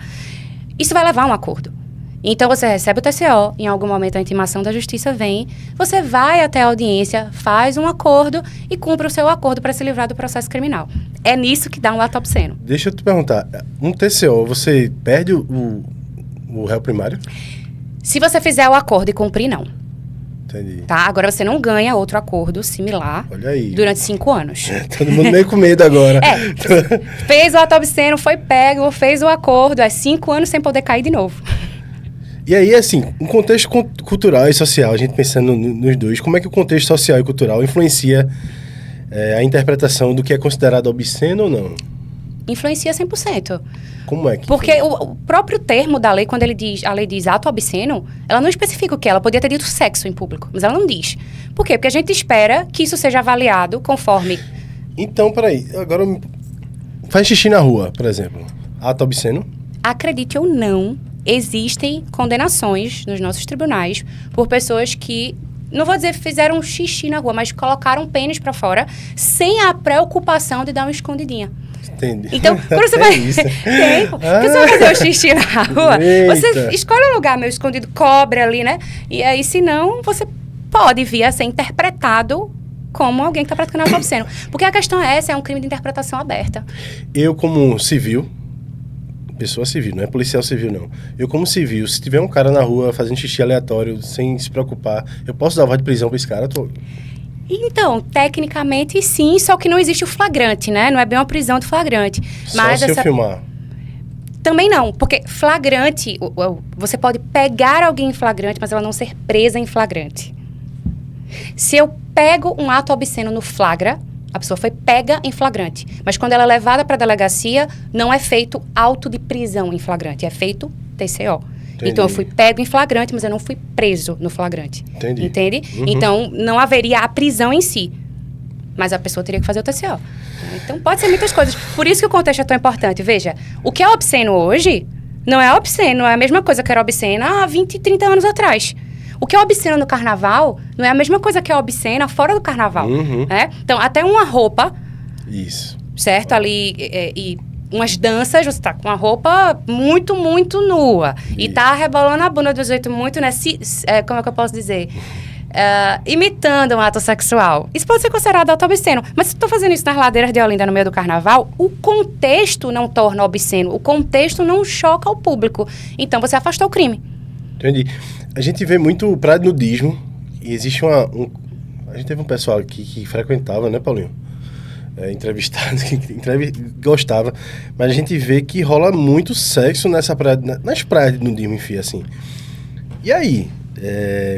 isso vai levar a um acordo. Então, você recebe o TCO, em algum momento a intimação da justiça vem, você vai até a audiência, faz um acordo e cumpre o seu acordo para se livrar do processo criminal. É nisso que dá um ato obsceno. Deixa eu te perguntar, um TCO, você perde o réu primário? Se você fizer o acordo e cumprir, não. Entendi. Tá? Agora, você não ganha outro acordo similar durante 5 anos. Todo mundo meio com medo agora. Fez o ato obsceno, foi pego, fez o acordo, 5 anos sem poder cair de novo. E aí, assim, um contexto cultural e social, a gente pensando nos dois, como é que o contexto social e cultural influencia a interpretação do que é considerado obsceno ou não? Influencia 100%. Como é que... Porque o próprio termo da lei, quando a lei diz ato obsceno, ela não especifica o que é. Ela podia ter dito sexo em público, mas ela não diz. Por quê? Porque a gente espera que isso seja avaliado conforme... Então, peraí, agora faz xixi na rua, por exemplo. Ato obsceno? Acredite ou não, existem condenações nos nossos tribunais por pessoas que, não vou dizer fizeram xixi na rua, mas colocaram pênis pra fora sem a preocupação de dar uma escondidinha. Entendi. Então, quando você vai... Porque você vai fazer o xixi na rua, você escolhe um lugar meio escondido, cobre ali, né? E aí, senão, você pode vir a ser interpretado como alguém que está praticando ato obsceno. Porque a questão é essa, é um crime de interpretação aberta. Eu, como civil, pessoa civil, não é policial civil, não. Eu, como civil, se tiver um cara na rua fazendo xixi aleatório, sem se preocupar, eu posso dar voz de prisão pra esse cara? Então, tecnicamente, sim, só que não existe o flagrante, né? Não é bem uma prisão de flagrante. Mas se eu filmar? Também não, porque flagrante, você pode pegar alguém em flagrante, mas ela não ser presa em flagrante. Se eu pego um ato obsceno no flagra, a pessoa foi pega em flagrante. Mas quando ela é levada para a delegacia, não é feito auto de prisão em flagrante, é feito TCO. Entendi. Então, eu fui pego em flagrante, mas eu não fui preso no flagrante. Entendi. Entende? Então, não haveria a prisão em si. Mas a pessoa teria que fazer o TCO. Então, pode ser muitas coisas. Por isso que o contexto é tão importante. Veja, o que é obsceno hoje não é obsceno, é a mesma coisa que era obscena há 20, 30 anos atrás. O que é obsceno no carnaval não é a mesma coisa que é obscena fora do carnaval. Né? Então, até uma roupa... Isso. Certo? Ali, e umas danças, você tá com uma roupa muito, muito nua. Isso. E tá rebolando a bunda de um jeito muito, né? Como é que eu posso dizer? Imitando um ato sexual. Isso pode ser considerado ato obsceno. Mas se eu tô fazendo isso nas ladeiras de Olinda no meio do carnaval, o contexto não torna obsceno. O contexto não choca o público. Então, você afastou o crime. Entendi. A gente vê muito praia de nudismo. E existe a gente teve um pessoal aqui que frequentava, né, Paulinho? Entrevistado, que gostava, mas a gente vê que rola muito sexo nessa praia, nas praias de nudismo, enfim, assim. E aí,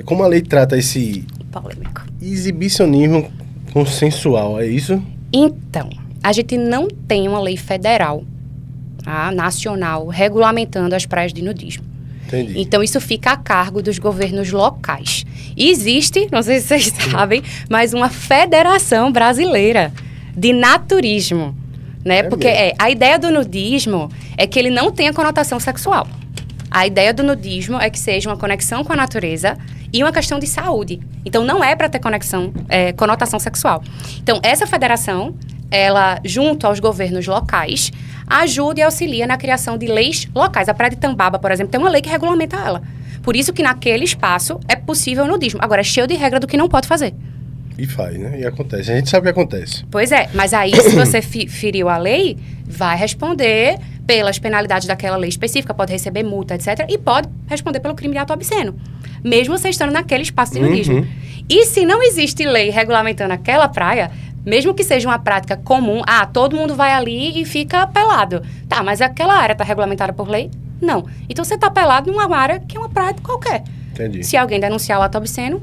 como a lei trata esse polêmico exibicionismo consensual, é isso? Então, a gente não tem uma lei federal, nacional, regulamentando as praias de nudismo. Entendi. Então, isso fica a cargo dos governos locais. E existe, não sei se vocês sabem, mas uma federação brasileira de naturismo, né? Porque a ideia do nudismo é que ele não tenha conotação sexual. A ideia do nudismo é que seja uma conexão com a natureza e uma questão de saúde. Então, não é para ter conotação sexual. Então, essa federação, ela, junto aos governos locais, ajuda e auxilia na criação de leis locais. A Praia de Tambaba, por exemplo, tem uma lei que regulamenta ela. Por isso que naquele espaço é possível o nudismo. Agora, é cheio de regra do que não pode fazer. E faz, né? E acontece. A gente sabe o que acontece. Pois é, mas aí se você feriu a lei, vai responder pelas penalidades daquela lei específica, pode receber multa, etc. E pode responder pelo crime de ato obsceno, mesmo você estando naquele espaço de nudismo. E se não existe lei regulamentando aquela praia, mesmo que seja uma prática comum, todo mundo vai ali e fica pelado. Tá, mas aquela área está regulamentada por lei? Não. Então você está pelado numa área que é uma praia qualquer. Entendi. Se alguém denunciar o ato obsceno,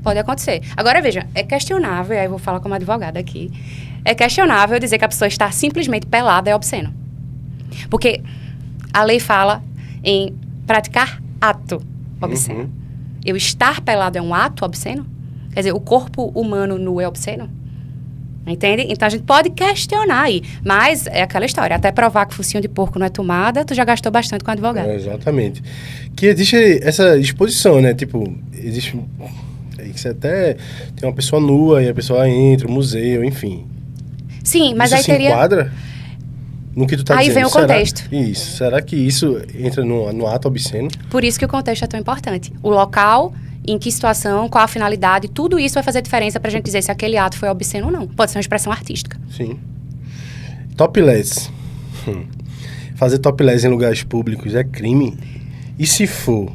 pode acontecer. Agora, veja, é questionável, e aí eu vou falar como advogada aqui, é questionável dizer que a pessoa está simplesmente pelada é obsceno. Porque a lei fala em praticar ato obsceno. Eu estar pelado é um ato obsceno? Quer dizer, o corpo humano nu é obsceno? Entende? Então, a gente pode questionar aí. Mas é aquela história. Até provar que focinho de porco não é tomada, tu já gastou bastante com advogado. Exatamente. Que existe essa exposição, né? Tipo, existe... Você até tem uma pessoa nua e a pessoa entra, o museu, enfim. Sim, mas isso aí se teria... enquadra no que tu tá aí dizendo. Vem o contexto. Isso. Será que isso entra no ato obsceno? Por isso que o contexto é tão importante. O local, em que situação, qual a finalidade, tudo isso vai fazer diferença pra gente dizer se aquele ato foi obsceno ou não. Pode ser uma expressão artística. Sim. Topless. Fazer topless em lugares públicos é crime? E se for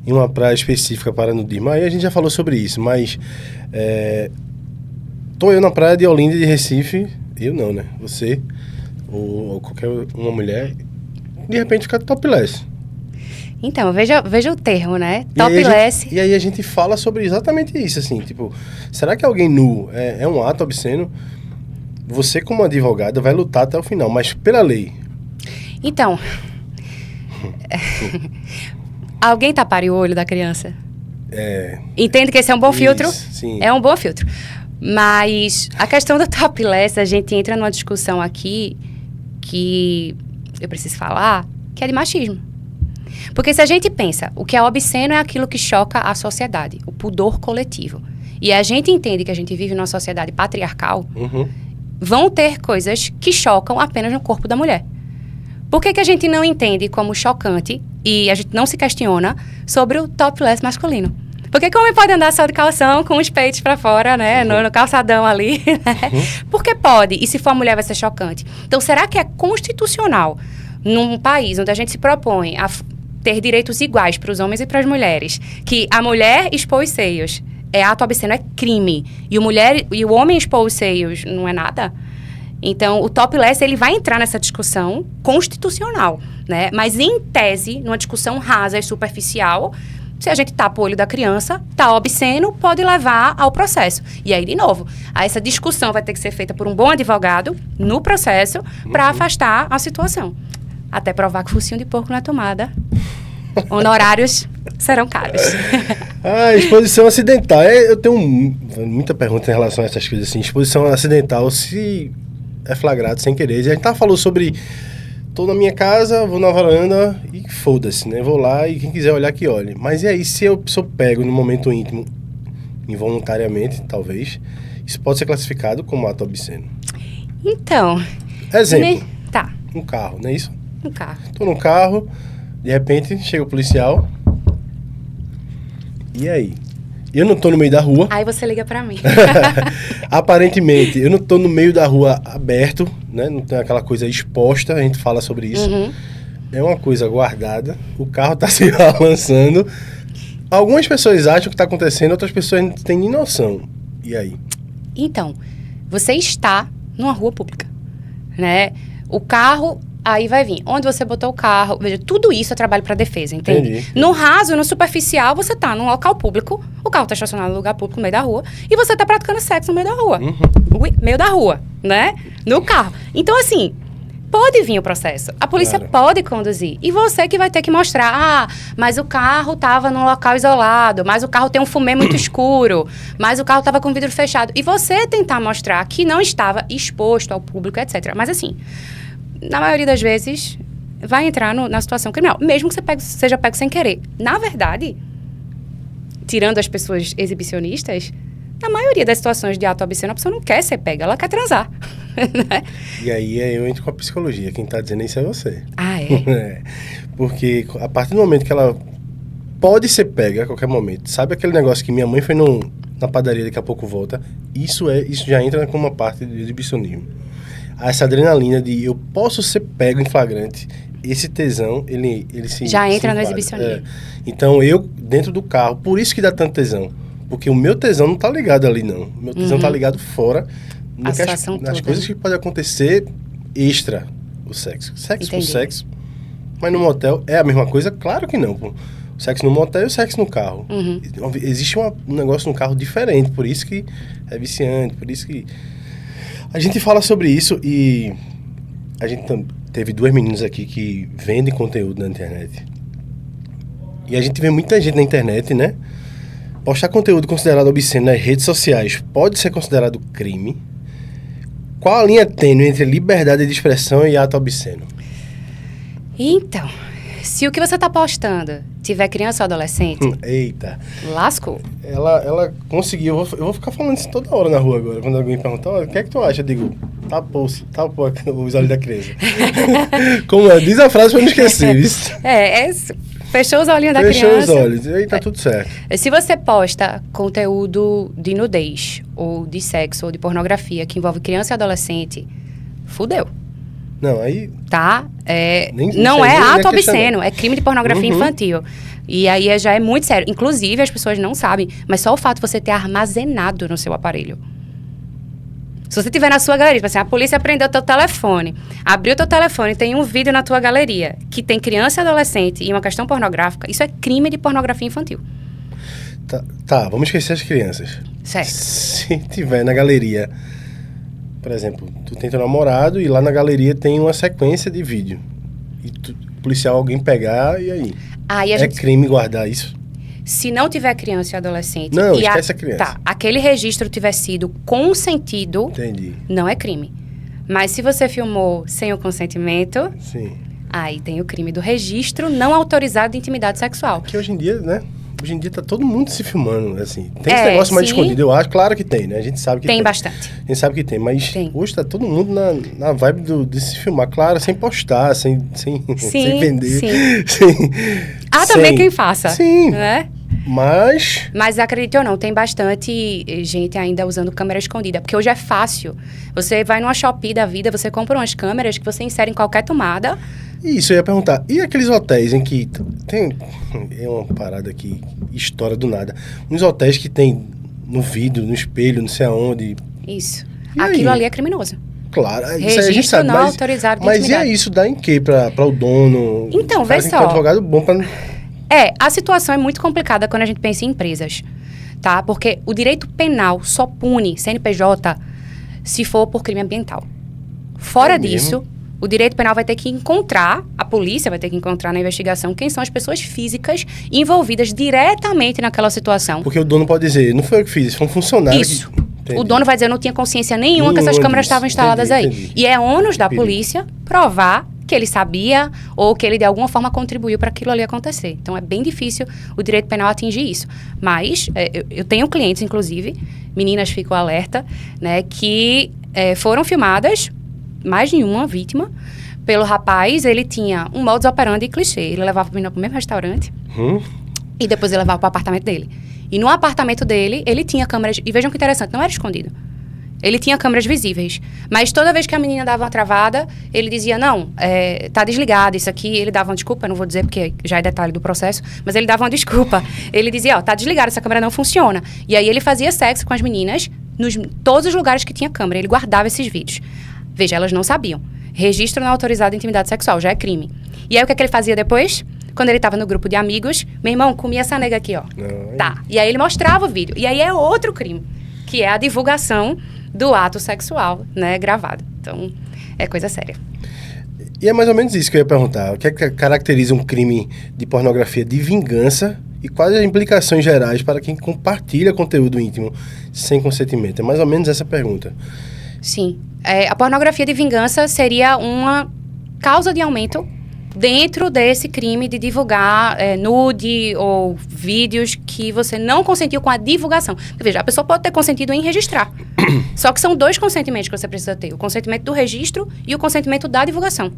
em uma praia específica para nudismo? Aí a gente já falou sobre isso, mas... tô eu na praia de Olinda de Recife, eu não, né? Você, ou qualquer uma mulher, de repente fica topless. Então, veja o termo, né? Topless. E aí a gente fala sobre exatamente isso, assim, tipo... Será que alguém nu é um ato obsceno? Você, como advogada, vai lutar até o final, mas pela lei. Então... Alguém tapar o olho da criança? Entende que esse é um bom filtro? Sim. É um bom filtro. Mas a questão do topless, a gente entra numa discussão aqui que eu preciso falar, que é de machismo. Porque se a gente pensa, o que é obsceno é aquilo que choca a sociedade, o pudor coletivo. E a gente entende que a gente vive numa sociedade patriarcal, vão ter coisas que chocam apenas no corpo da mulher. Por que a gente não entende como chocante e a gente não se questiona sobre o topless masculino? Por que o homem pode andar só de calção com os peitos pra fora, né? No calçadão ali, né? Porque pode. E se for a mulher vai ser chocante. Então, será que é constitucional num país onde a gente se propõe a ter direitos iguais para os homens e para as mulheres, que a mulher expor os seios é ato obsceno, é crime, e o homem expor os seios não é nada? Então, o topless, ele vai entrar nessa discussão constitucional, né? Mas, em tese, numa discussão rasa e superficial, se a gente tapa o olho da criança, tá obsceno, pode levar ao processo. E aí, de novo, essa discussão vai ter que ser feita por um bom advogado no processo para afastar a situação. Até provar que focinho de porco não é tomada. Honorários serão caros. Exposição acidental. Eu tenho muita pergunta em relação a essas coisas assim. Exposição acidental, se é flagrado sem querer. A gente falou sobre... Tô na minha casa, vou na varanda e foda-se, né? Vou lá e quem quiser olhar que olhe. Mas e aí, se eu pego no momento íntimo, involuntariamente, talvez, isso pode ser classificado como ato obsceno? Então... Exemplo. Tá. Um carro, não é isso? Um carro. Tô no carro, de repente chega o policial. E aí? Eu não tô no meio da rua. Aí você liga pra mim. Aparentemente, eu não tô no meio da rua aberto, né? Não tem aquela coisa exposta, a gente fala sobre isso. É uma coisa guardada, o carro tá se balançando. Algumas pessoas acham que tá acontecendo, outras pessoas não têm nem noção. E aí? Então, você está numa rua pública, né? O carro... Aí vai vir. Onde você botou o carro? Veja, tudo isso é trabalho para defesa, entende? Entendi. No raso, no superficial, você tá num local público, o carro tá estacionado no lugar público, no meio da rua, e você tá praticando sexo no meio da rua. Meio da rua, né? No carro. Então, assim, pode vir o processo. A polícia pode conduzir. E você que vai ter que mostrar, mas o carro estava num local isolado, mas o carro tem um fumê muito escuro, mas o carro estava com o vidro fechado. E você tentar mostrar que não estava exposto ao público, etc. Mas assim, na maioria das vezes, vai entrar na situação criminal. Mesmo que você seja pego sem querer. Na verdade, tirando as pessoas exibicionistas, na maioria das situações de ato obsceno, a pessoa não quer ser pega, ela quer transar. Né? E aí eu entro com a psicologia. Quem tá dizendo isso é você. Ah, é? Porque a partir do momento que ela pode ser pega a qualquer momento, sabe aquele negócio que minha mãe foi na padaria, daqui a pouco volta, isso já entra como uma parte do exibicionismo. Essa adrenalina de eu posso ser pego em flagrante, esse tesão, ele já entra no enquadra. exibicionismo. Então eu, dentro do carro, por isso que dá tanto tesão. Porque o meu tesão não tá ligado ali, não. O meu tesão tá ligado fora. Nas coisas que podem acontecer extra o sexo. Sexo por sexo. Mas no motel é a mesma coisa? Claro que não, pô. O sexo no motel e o sexo no carro. Existe um negócio no carro diferente, por isso que é viciante, por isso que... A gente fala sobre isso e a gente teve 2 meninas aqui que vendem conteúdo na internet. E a gente vê muita gente na internet, né? Postar conteúdo considerado obsceno nas redes sociais pode ser considerado crime? Qual a linha tênue entre liberdade de expressão e ato obsceno? Então, se o que você está postando tiver criança ou adolescente... Eita. Lascou. Ela conseguiu... Eu vou ficar falando isso toda hora na rua agora. Quando alguém perguntar, o que é que tu acha? Eu digo, tapou os olhos da criança. Como é? Diz a frase pra não esquecer. Isso. Fechou os olhinhos da criança. Fechou os olhos, e aí tá tudo certo. Se você posta conteúdo de nudez, ou de sexo, ou de pornografia, que envolve criança e adolescente, fudeu. Não, aí... Tá? Não é ato obsceno, é crime de pornografia infantil. E aí já é muito sério. Inclusive, as pessoas não sabem, mas só o fato de você ter armazenado no seu aparelho. Se você tiver na sua galeria, tipo assim, a polícia prendeu teu telefone, abriu teu telefone, tem um vídeo na tua galeria que tem criança e adolescente e uma questão pornográfica, isso é crime de pornografia infantil. Tá, vamos esquecer as crianças. Certo. Se tiver na galeria, por exemplo, tu tem teu namorado e lá na galeria tem uma sequência de vídeo. E o policial alguém pegar, e aí? É crime guardar isso? Se não tiver criança e adolescente... Não, esquece a criança. Tá, aquele registro tiver sido consentido... Entendi. Não é crime. Mas se você filmou sem o consentimento... Sim. Aí tem o crime do registro não autorizado de intimidade sexual. Que hoje em dia, né? Hoje em dia tá todo mundo se filmando, assim. Tem esse negócio mais escondido, eu acho. Claro que tem, né? A gente sabe que tem. Tem bastante. A gente sabe que tem, mas hoje tá todo mundo na vibe de se filmar. Claro, sem postar, sem vender. Sim. Também quem faça. Sim. Né? Mas acredite ou não, tem bastante gente ainda usando câmera escondida. Porque hoje é fácil. Você vai numa Shopee da vida, você compra umas câmeras que você insere em qualquer tomada. Isso, eu ia perguntar. E aqueles hotéis em que tem... É uma parada que estoura do nada. Uns hotéis que tem no vidro, no espelho, não sei aonde. Isso. Aquilo ali é criminoso. Claro, isso registro aí a gente sabe. Não autorizado de intimidade. Mas isso dá em quê para o dono? Então, vê só. Um advogado bom para... A situação é muito complicada quando a gente pensa em empresas, tá? Porque o direito penal só pune CNPJ se for por crime ambiental. Fora disso, o direito penal vai ter que encontrar, a polícia vai ter que encontrar na investigação quem são as pessoas físicas envolvidas diretamente naquela situação. Porque o dono pode dizer, não foi eu que fiz, foi um funcionário. Isso. O dono vai dizer, eu não tinha consciência nenhuma que essas câmeras estavam instaladas aí. Entendi. E é ônus da polícia provar que ele sabia ou que ele de alguma forma contribuiu para aquilo ali acontecer. Então é bem difícil o direito penal atingir isso. Mas eu tenho clientes, inclusive, meninas, ficam alerta, né, que foram filmadas, mais de uma vítima, pelo rapaz. Ele tinha um modus operandi clichê. Ele levava a menina para o mesmo restaurante e depois ele levava para o apartamento dele. E no apartamento dele, ele tinha câmeras... E vejam que interessante, não era escondido. Ele tinha câmeras visíveis. Mas toda vez que a menina dava uma travada, ele dizia, não, tá desligado isso aqui. Ele dava uma desculpa, eu não vou dizer porque já é detalhe do processo, mas ele dava uma desculpa. Ele dizia, tá desligado, essa câmera não funciona. E aí ele fazia sexo com as meninas nos todos os lugares que tinha câmera. Ele guardava esses vídeos. Veja, elas não sabiam. Registro não autorizado de intimidade sexual, já é crime. E aí o que ele fazia depois? Quando ele estava no grupo de amigos, meu irmão, comia essa nega aqui, ó. Tá. E aí ele mostrava o vídeo. E aí é outro crime, que é a divulgação do ato sexual, né, gravado. Então, é coisa séria. E é mais ou menos isso que eu ia perguntar. O que é que caracteriza um crime de pornografia de vingança e quais as implicações gerais para quem compartilha conteúdo íntimo sem consentimento? É mais ou menos essa pergunta. Sim. A pornografia de vingança seria uma causa de aumento dentro desse crime de divulgar nude ou vídeos que você não consentiu com a divulgação. Porque, veja, a pessoa pode ter consentido em registrar. Só que são 2 consentimentos que você precisa ter. O consentimento do registro e o consentimento da divulgação.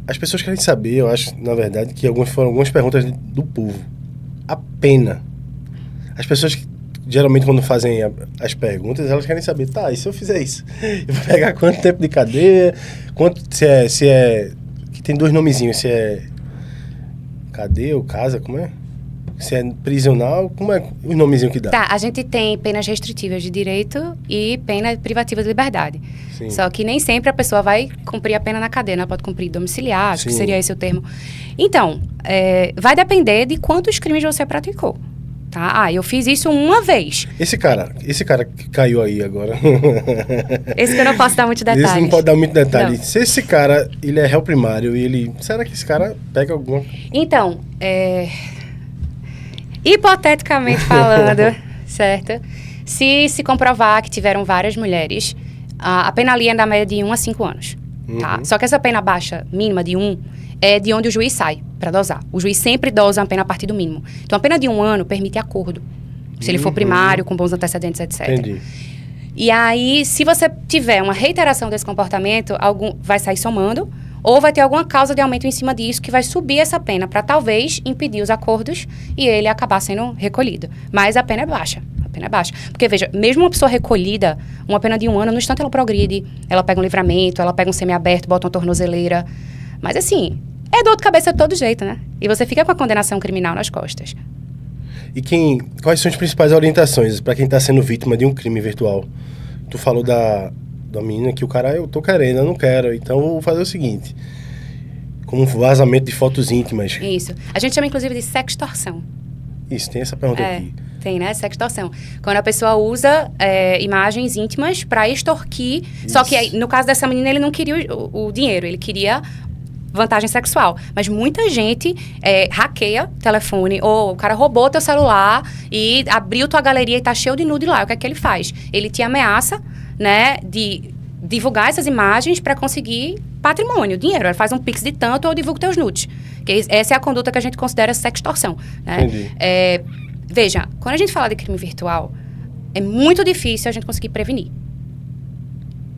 As pessoas querem saber, eu acho, na verdade, que foram algumas perguntas do povo. A pena. As pessoas, geralmente, quando fazem as perguntas, elas querem saber, tá, e se eu fizer isso? Eu vou pegar quanto tempo de cadeia? Se é que tem 2 nomezinhos, se é cadeia ou casa, como é? Se é prisional, como é o nomezinho que dá? Tá, a gente tem penas restritivas de direito e pena privativa de liberdade. Sim. Só que nem sempre a pessoa vai cumprir a pena na cadeia, ela pode cumprir domiciliar, acho que seria esse o termo. Então, vai depender de quantos crimes você praticou. Tá? Eu fiz isso uma vez. Esse cara que caiu aí agora. Esse que eu não posso dar muito detalhe. Esse não pode dar muito detalhe. Não. Se esse cara, ele é réu primário e ele... Será que esse cara pega alguma... Então, hipoteticamente falando, certo? Se comprovar que tiveram várias mulheres, a pena ali é da média de 1 a 5 anos. Tá? Só que essa pena baixa, mínima de 1, é de onde o juiz sai para dosar. O juiz sempre dosa a pena a partir do mínimo. Então, a pena de 1 ano permite acordo. Se ele for primário, com bons antecedentes, etc. Entendi. E aí, se você tiver uma reiteração desse comportamento, vai sair somando, ou vai ter alguma causa de aumento em cima disso que vai subir essa pena para talvez impedir os acordos e ele acabar sendo recolhido. Mas a pena é baixa. A pena é baixa. Porque, veja, mesmo uma pessoa recolhida, uma pena de 1 ano, no instante ela progride, ela pega um livramento, ela pega um semiaberto, bota uma tornozeleira. Mas, assim, é dor de cabeça de todo jeito, né? E você fica com a condenação criminal nas costas. E quais são as principais orientações para quem está sendo vítima de um crime virtual? Tu falou da menina que o cara, eu tô querendo, eu não quero, então eu vou fazer o seguinte, como um vazamento de fotos íntimas. Isso. A gente chama, inclusive, de sextorção. Isso, tem essa pergunta aqui. Tem, né? Sextorção. Quando a pessoa usa imagens íntimas para extorquir, isso. Só que aí, no caso dessa menina, ele não queria o dinheiro, ele queria vantagem sexual. Mas muita gente hackeia telefone, ou o cara roubou teu celular e abriu tua galeria e tá cheio de nude lá. O que é que ele faz? Ele te ameaça, né, de divulgar essas imagens para conseguir patrimônio, dinheiro. Ele faz um pix de tanto ou divulga teus nudes. Essa é a conduta que a gente considera sextorção. Né? Entendi. Veja, quando a gente fala de crime virtual, é muito difícil a gente conseguir prevenir.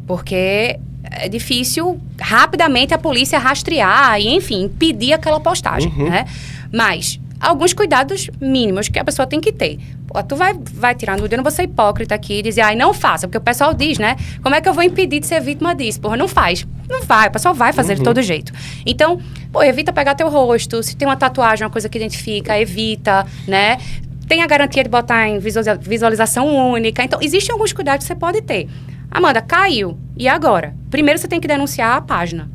Porque é difícil rapidamente a polícia rastrear e, enfim, impedir aquela postagem, né? Mas alguns cuidados mínimos que a pessoa tem que ter. Pô, tu vai tirar nude, eu não vou ser hipócrita aqui e dizer, não faça, porque o pessoal diz, né? Como é que eu vou impedir de ser vítima disso? Porra, não faz. Não vai, o pessoal vai fazer de todo jeito. Então, evita pegar teu rosto, se tem uma tatuagem, uma coisa que identifica, evita, né? Tem a garantia de botar em visualização única. Então, existem alguns cuidados que você pode ter. Amanda, caiu. E agora? Primeiro você tem que denunciar a página,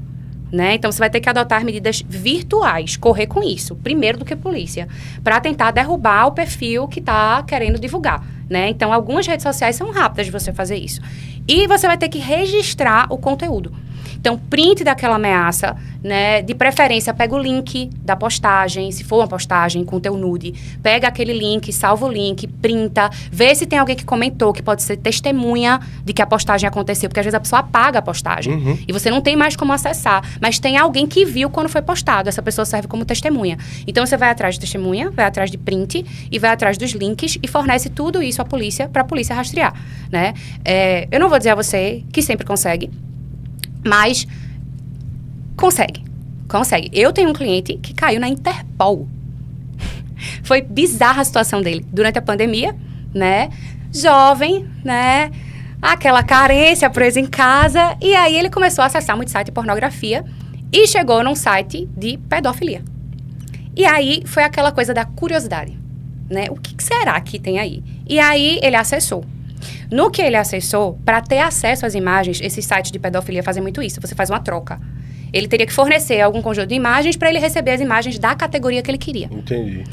né? Então, você vai ter que adotar medidas virtuais, correr com isso, primeiro do que polícia, para tentar derrubar o perfil que está querendo divulgar, né? Então, algumas redes sociais são rápidas de você fazer isso. E você vai ter que registrar o conteúdo. Então, print daquela ameaça, né? De preferência, pega o link da postagem, se for uma postagem com teu nude. Pega aquele link, salva o link, printa, vê se tem alguém que comentou, que pode ser testemunha de que a postagem aconteceu, porque às vezes a pessoa apaga a postagem e você não tem mais como acessar, mas tem alguém que viu quando foi postado, essa pessoa serve como testemunha. Então, você vai atrás de testemunha, vai atrás de print e vai atrás dos links e fornece tudo isso à polícia, para a polícia rastrear, né? Eu não vou dizer a você que sempre consegue, mas consegue. Eu tenho um cliente que caiu na Interpol. Foi bizarra a situação dele. Durante a pandemia, né? Jovem, né? Aquela carência, preso em casa. E aí ele começou a acessar muito site de pornografia e chegou num site de pedofilia. E aí foi aquela coisa da curiosidade, né? O que será que tem aí? E aí ele acessou. No que ele acessou, para ter acesso às imagens, esses sites de pedofilia fazem muito isso. Você faz uma troca. Ele teria que fornecer algum conjunto de imagens para ele receber as imagens da categoria que ele queria. Entendi.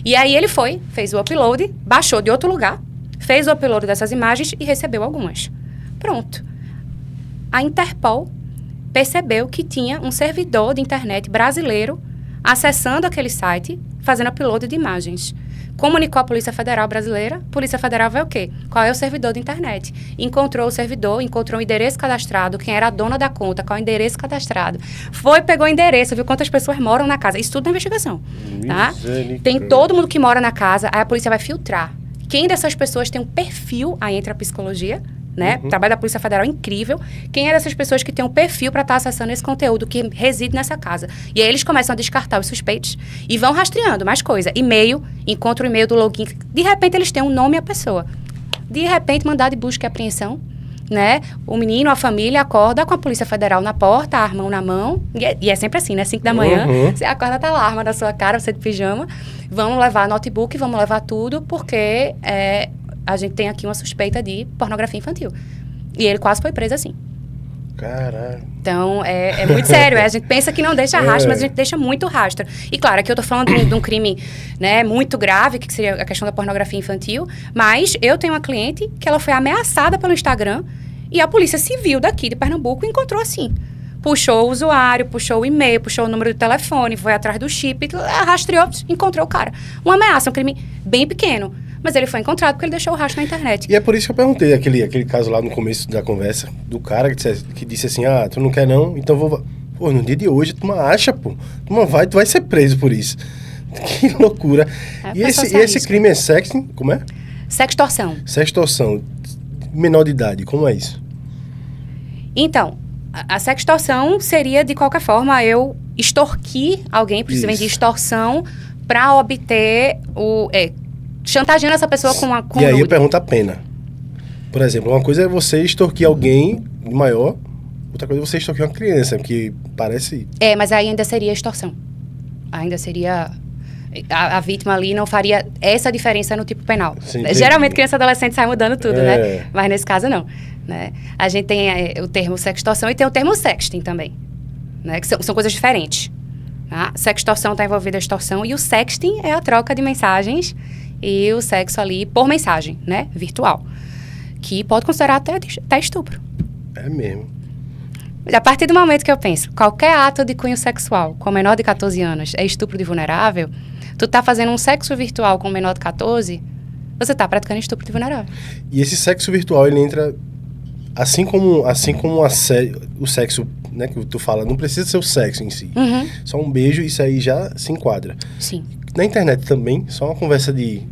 E aí ele fez o upload, baixou de outro lugar, fez o upload dessas imagens e recebeu algumas. Pronto. a Interpol percebeu que tinha um servidor de internet brasileiro acessando aquele site, fazendo upload de imagens. Comunicou a Polícia Federal brasileira, a Polícia Federal vai o quê? Qual é o servidor de internet? Encontrou o servidor, encontrou o endereço cadastrado, quem era a dona da conta, qual é o endereço cadastrado. Foi, pegou o endereço, viu quantas pessoas moram na casa. Isso tudo na investigação, tá? Tem todo mundo que mora na casa, aí a polícia vai filtrar. Quem dessas pessoas tem um perfil, aí entra a psicologia, né? O trabalho da Polícia Federal é incrível. Quem é dessas pessoas que tem um perfil para estar acessando esse conteúdo que reside nessa casa? E aí eles começam a descartar os suspeitos e vão rastreando mais coisa. E-mail, encontra o e-mail do login. De repente eles têm um nome e a pessoa. De repente, mandado de busca e apreensão, né? O menino, a família acorda com a Polícia Federal na porta, a arma na mão. E é sempre assim, né? 5 da manhã, você acorda, tá lá a arma na sua cara, você de pijama. Vamos levar notebook, vamos levar tudo, porque a gente tem aqui uma suspeita de pornografia infantil. E ele quase foi preso assim. Caralho. Então, é muito sério. A gente pensa que não deixa rastro, mas a gente deixa muito rastro. E claro, aqui eu tô falando de um crime, né, muito grave, que seria a questão da pornografia infantil, mas eu tenho uma cliente que ela foi ameaçada pelo Instagram e a Polícia Civil daqui de Pernambuco encontrou assim. Puxou o usuário, puxou o e-mail, puxou o número do telefone, foi atrás do chip, rastreou, encontrou o cara. Uma ameaça, um crime bem pequeno. Mas ele foi encontrado porque ele deixou o rastro na internet. E é por isso que eu perguntei aquele caso lá no começo da conversa, do cara que disse assim, tu não quer não, então vou... Pô, no dia de hoje, tu não acha, pô. Tu vai ser preso por isso. Que loucura. E esse crime é sexting? Como é? Sextorção. Sextorção. Menor de idade, como é isso? Então, a sextorção seria, de qualquer forma, eu extorquir alguém, precisamente de extorsão, para obter chantageando essa pessoa com E aí eu pergunto a pena. Por exemplo, uma coisa é você extorquir alguém maior, outra coisa é você extorquir uma criança, que parece... mas aí ainda seria extorsão. Ainda seria... A vítima ali não faria essa diferença no tipo penal. Sim, geralmente criança e adolescente sai mudando tudo, né? Mas nesse caso não. Né? A gente tem o termo sextorção e tem o termo sexting também. Né? Que são coisas diferentes. Tá? Sextorção está envolvida a extorsão e o sexting é a troca de mensagens e o sexo ali por mensagem, né? Virtual. Que pode considerar até estupro. É mesmo. A partir do momento que eu penso, qualquer ato de cunho sexual com menor de 14 anos é estupro de vulnerável, tu tá fazendo um sexo virtual com menor de 14, você tá praticando estupro de vulnerável. E esse sexo virtual, ele entra... Assim como o sexo, né, que tu fala, não precisa ser o sexo em si. Só um beijo, isso aí já se enquadra. Sim. Na internet também, só uma conversa de...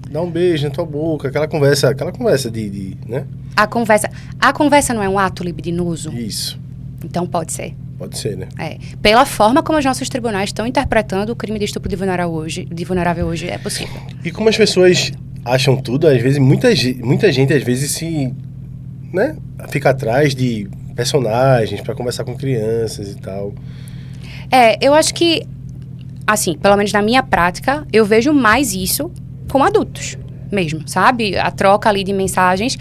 Dá um beijo na tua boca, aquela conversa de né? A conversa não é um ato libidinoso? Isso. Então pode ser. Pode ser, né? Pela forma como os nossos tribunais estão interpretando o crime de estupro de vulnerável hoje, é possível. E como as pessoas acham tudo, às vezes, muita gente às vezes se... né? Fica atrás de personagens para conversar com crianças e tal. Eu acho que, assim, pelo menos na minha prática, eu vejo mais isso com adultos mesmo, sabe? A troca ali de mensagens,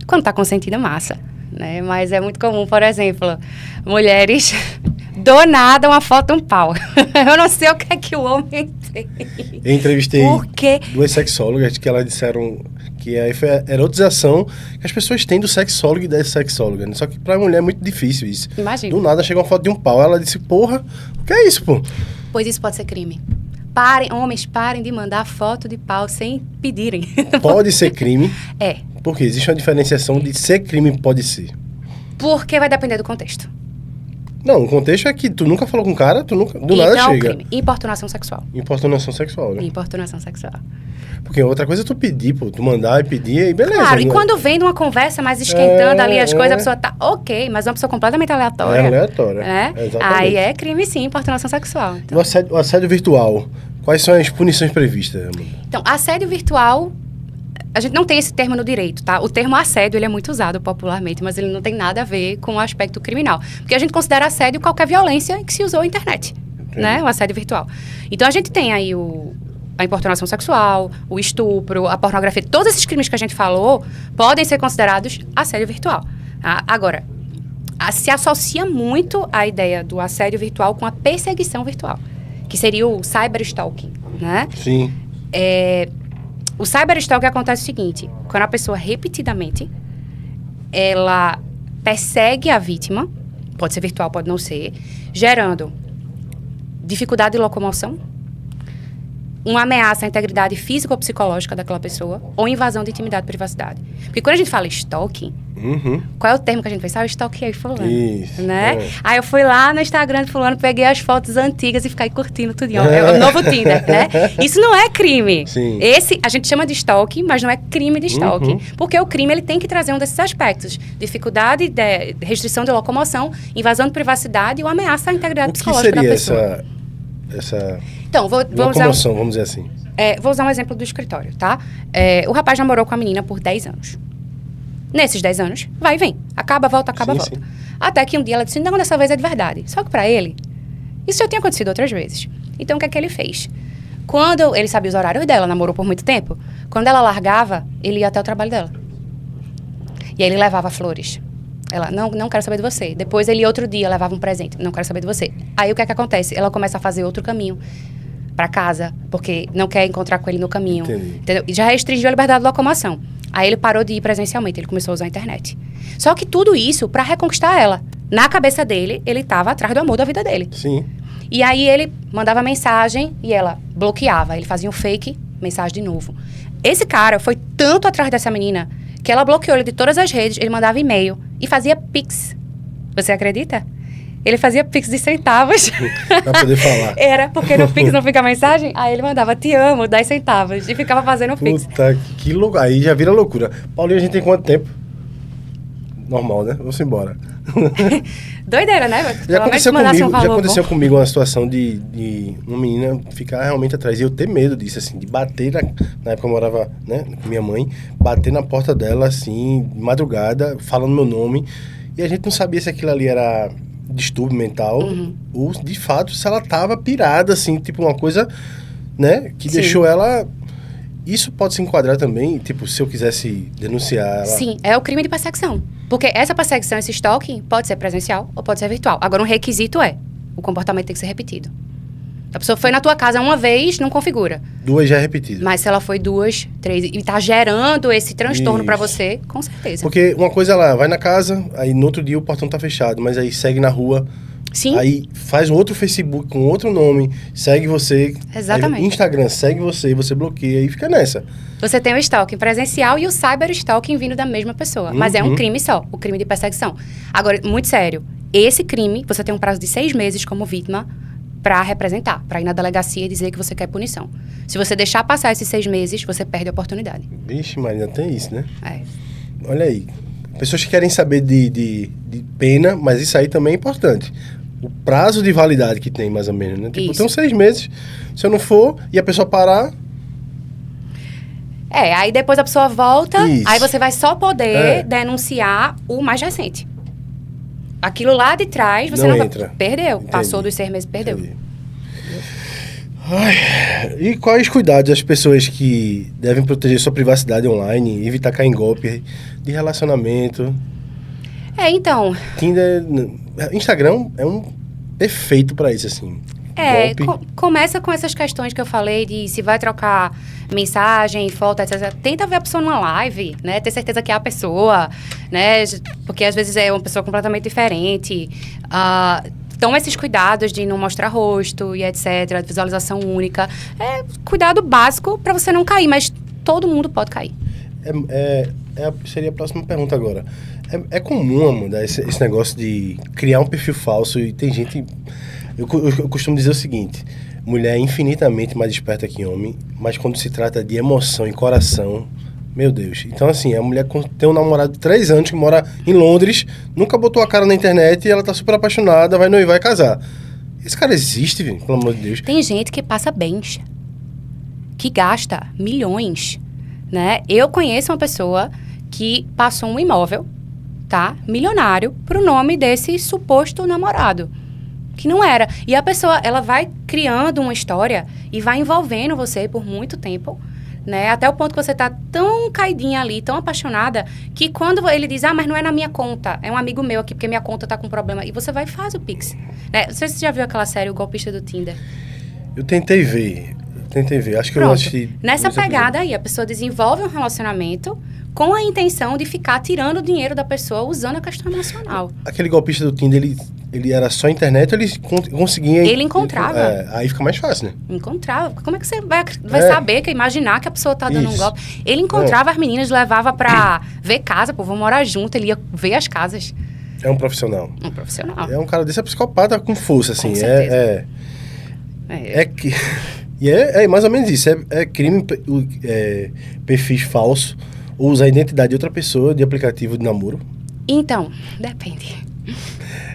quando tá consentida, massa, né? Mas é muito comum, por exemplo, mulheres do nada uma foto um pau. Eu não sei o que é que o homem tem. Eu entrevistei duas sexólogas que elas disseram que aí foi a erotização que as pessoas têm do sexólogo e da sexóloga, né? Só que pra mulher é muito difícil isso. Imagina. Do nada chega uma foto de um pau, ela disse, porra, o que é isso, pô? Pois isso pode ser crime. Homens, parem de mandar foto de pau sem pedirem. Pode ser crime? Porque existe uma diferenciação de ser crime pode ser. Porque vai depender do contexto. Não, o contexto é que tu nunca falou com o cara, do nada chega. Crime. Importunação sexual. Importunação sexual, né? Importunação sexual. Porque outra coisa é tu pedir, pô. Tu mandar e pedir, e beleza. Claro, e quando vem numa conversa mais esquentando ali as coisas, a pessoa tá ok, mas uma pessoa completamente aleatória. É aleatória. Né? Aí é crime sim, importunação sexual. Então. O assédio virtual, quais são as punições previstas, Amanda? Então, assédio virtual, a gente não tem esse termo no direito, tá? O termo assédio, ele é muito usado popularmente, mas ele não tem nada a ver com o aspecto criminal. Porque a gente considera assédio qualquer violência que se usou na internet, né? O assédio virtual. Então, a gente tem aí a importunação sexual, o estupro, a pornografia, todos esses crimes que a gente falou podem ser considerados assédio virtual. Tá? Agora, se associa muito a ideia do assédio virtual com a perseguição virtual, que seria o cyberstalking, né? Sim. O cyberstalking acontece o seguinte, quando a pessoa repetidamente, ela persegue a vítima, pode ser virtual, pode não ser, gerando dificuldade de locomoção, uma ameaça à integridade física ou psicológica daquela pessoa, ou invasão de intimidade e privacidade. Porque quando a gente fala stalking, qual é o termo que a gente pensa? Eu stalkeei fulano, Isso, né? Aí eu fui lá no Instagram de fulano, peguei as fotos antigas e fiquei curtindo tudinho. É o novo Tinder, né? Isso não é crime. Sim. Esse, a gente chama de stalking, mas não é crime de stalking. Porque o crime, ele tem que trazer um desses aspectos. Dificuldade, restrição de locomoção, invasão de privacidade e uma ameaça à integridade psicológica da pessoa. O que seria essa então, vou locomoção, vamos dizer assim? Vou usar um exemplo do escritório, tá? O rapaz namorou com a menina por 10 anos. Nesses 10 anos, vai e vem. Acaba, volta, acaba, volta. Sim. Até que um dia ela disse, não, dessa vez é de verdade. Só que pra ele, isso já tinha acontecido outras vezes. Então, o que é que ele fez? Quando ele sabia os horários dela, namorou por muito tempo, quando ela largava, ele ia até o trabalho dela. E aí ele levava flores. Ela, não quero saber de você. Depois ele, outro dia, levava um presente. Não quero saber de você. Aí o que é que acontece? Ela começa a fazer outro caminho pra casa, porque não quer encontrar com ele no caminho. Entendeu? E já restringiu a liberdade de locomoção. Aí ele parou de ir presencialmente, ele começou a usar a internet. Só que tudo isso pra reconquistar ela. Na cabeça dele, ele estava atrás do amor da vida dele. Sim. E aí ele mandava mensagem e ela bloqueava. Ele fazia um fake, mensagem de novo. Esse cara foi tanto atrás dessa menina que ela bloqueou ele de todas as redes, ele mandava e-mail e fazia pix. Você acredita? Ele fazia pix de centavos. Pra poder falar. Era, porque no pix não fica mensagem, aí ele mandava te amo, 10 centavos. E ficava fazendo pix. Puta, que loucura. Aí já vira loucura. Paulinho, a gente tem quanto tempo? Normal, né? Vamos embora. Doideira, né? Já aconteceu comigo uma situação de uma menina ficar realmente atrás. E eu ter medo disso, assim, de bater na época eu morava, né, com minha mãe, bater na porta dela, assim, de madrugada, falando meu nome. E a gente não sabia se aquilo ali era distúrbio mental ou, de fato, se ela tava pirada, assim, tipo, uma coisa, né, que Sim. deixou ela... Isso pode se enquadrar também, tipo, se eu quisesse denunciar ela... Sim, é o crime de perseguição. Porque essa perseguição, esse stalking, pode ser presencial ou pode ser virtual. Agora, um requisito é, o comportamento tem que ser repetido. A pessoa foi na tua casa uma vez, não configura. 2 já é repetido. Mas se ela foi 2, 3 e tá gerando esse transtorno pra você, com certeza. Porque uma coisa ela vai na casa, aí no outro dia o portão tá fechado, mas aí segue na rua... Sim. Aí faz um outro Facebook com outro nome, segue você. Exatamente. Aí Instagram segue você bloqueia e fica nessa. Você tem o stalking presencial e o cyberstalking vindo da mesma pessoa. Mas é um crime só, o crime de perseguição. Agora, muito sério, esse crime, você tem um prazo de 6 meses como vítima pra representar, pra ir na delegacia e dizer que você quer punição. Se você deixar passar esses 6 meses, você perde a oportunidade. Vixe, Marina, tem isso, né? É. Olha aí. Pessoas que querem saber de pena, mas isso aí também é importante. O prazo de validade que tem, mais ou menos, né? Tipo, tem 6 meses. Se eu não for e a pessoa parar... Aí depois a pessoa volta, Isso. aí você vai só poder denunciar o mais recente. Aquilo lá de trás, você não entra. Perdeu. Entendi. Passou dos 6 meses, perdeu. Entendi. Ai, e quais cuidados as pessoas que devem proteger sua privacidade online, evitar cair em golpe de relacionamento? Então... Tinder, Instagram é um perfeito pra isso, assim. Começa com essas questões que eu falei de se vai trocar mensagem, foto, etc. Tenta ver a pessoa numa live, né? Ter certeza que é a pessoa, né? Porque às vezes é uma pessoa completamente diferente. Toma esses cuidados de não mostrar rosto e etc. Visualização única. É cuidado básico pra você não cair, mas todo mundo pode cair. Seria a próxima pergunta agora. É comum, Amanda, esse negócio de criar um perfil falso e tem gente... Eu costumo dizer o seguinte, mulher é infinitamente mais esperta que homem, mas quando se trata de emoção e coração, meu Deus. Então, assim, a mulher tem um namorado de 3 anos que mora em Londres, nunca botou a cara na internet e ela tá super apaixonada, vai noivar e casar. Esse cara existe, viu? Pelo amor de Deus. Tem gente que passa bens, que gasta milhões, né? Eu conheço uma pessoa que passou um imóvel, tá? Milionário, pro nome desse suposto namorado. Que não era. E a pessoa, ela vai criando uma história e vai envolvendo você por muito tempo, né? Até o ponto que você tá tão caidinha ali, tão apaixonada, que quando ele diz, mas não é na minha conta, é um amigo meu aqui, porque minha conta tá com problema. E você vai e faz o Pix. Né? Não sei se você já viu aquela série, O Golpista do Tinder. Eu tentei ver. Tentei ver, acho que eu Pronto. assisti. Nessa dois episódios. pegada aí, a pessoa desenvolve um relacionamento com a intenção de ficar tirando o dinheiro da pessoa usando a questão emocional. Aquele golpista do Tinder, ele era só internet ou ele conseguia... Ele encontrava. Aí fica mais fácil, né? Encontrava. Como é que você vai saber, imaginar que a pessoa tá dando um Isso. golpe? Ele encontrava as meninas, levava pra ver casa, pô, vão morar junto, ele ia ver as casas. É um profissional. Um profissional. É um cara desse, é psicopata com força, assim. Com certeza. E é mais ou menos isso. É crime perfis falso ou usar a identidade de outra pessoa de aplicativo de namoro. Então, depende.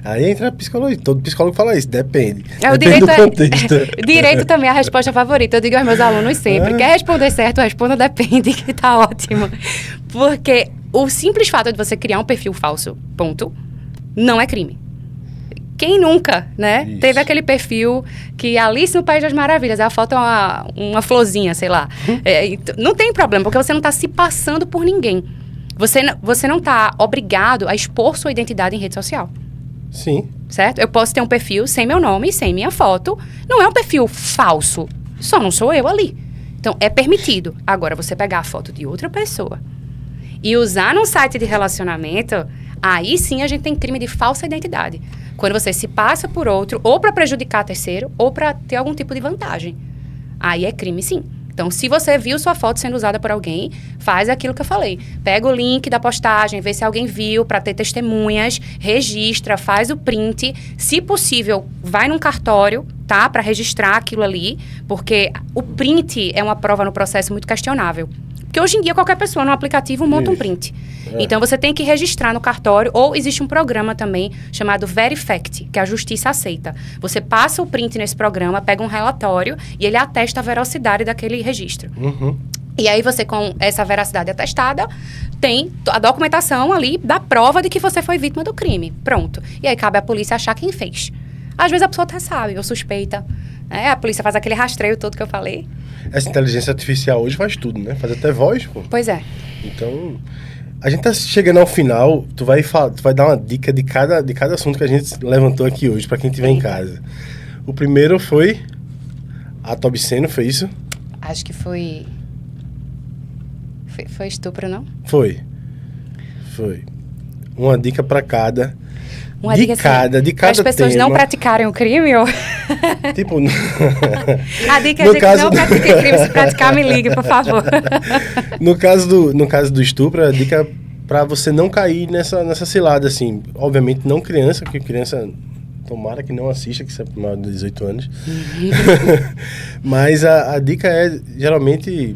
Aí entra a psicologia. Todo psicólogo fala isso. Depende. O Depende direito do contexto. Direito também é a resposta favorita. Eu digo aos meus alunos sempre. Quer responder certo, responda depende, que tá ótimo. Porque o simples fato de você criar um perfil falso, ponto, não é crime. Quem nunca, né? Isso. Teve aquele perfil que Alice no País das Maravilhas, a foto é uma florzinha, sei lá. Então, não tem problema, porque você não está se passando por ninguém. Você não está obrigado a expor sua identidade em rede social. Sim. Certo? Eu posso ter um perfil sem meu nome, sem minha foto. Não é um perfil falso. Só não sou eu ali. Então, é permitido. Agora, você pegar a foto de outra pessoa e usar num site de relacionamento, aí sim a gente tem crime de falsa identidade. Quando você se passa por outro, ou para prejudicar terceiro, ou para ter algum tipo de vantagem. Aí é crime, sim. Então, se você viu sua foto sendo usada por alguém, faz aquilo que eu falei. Pega o link da postagem, vê se alguém viu, para ter testemunhas, registra, faz o print. Se possível, vai num cartório, tá? Para registrar aquilo ali, porque o print é uma prova no processo muito questionável. Porque hoje em dia, qualquer pessoa no aplicativo monta um print. Então, você tem que registrar no cartório, ou existe um programa também chamado Verifact, que a justiça aceita. Você passa o print nesse programa, pega um relatório e ele atesta a veracidade daquele registro. Uhum. E aí, você, com essa veracidade atestada, tem a documentação ali da prova de que você foi vítima do crime. Pronto. E aí, cabe à polícia achar quem fez. Às vezes, a pessoa até sabe, ou suspeita. A polícia faz aquele rastreio todo que eu falei. Essa inteligência artificial hoje faz tudo, né? Faz até voz, pô. Pois é. Então, a gente tá chegando ao final. Tu vai dar uma dica de cada assunto que a gente levantou aqui hoje, pra quem estiver em casa. O primeiro foi ato obsceno, foi isso? Acho que foi estupro, não? Foi. Uma dica pra cada. Uma dica de para cada as pessoas tema. não praticarem o crime? Ou... Tipo... A dica No é caso- não pratiquem crime. Se praticar, me ligue, por favor. No caso do estupro, a dica pra você não cair nessa cilada, assim. Obviamente, não criança, porque criança... Tomara que não assista, que isso é maior de 18 anos. Mas a dica é, geralmente...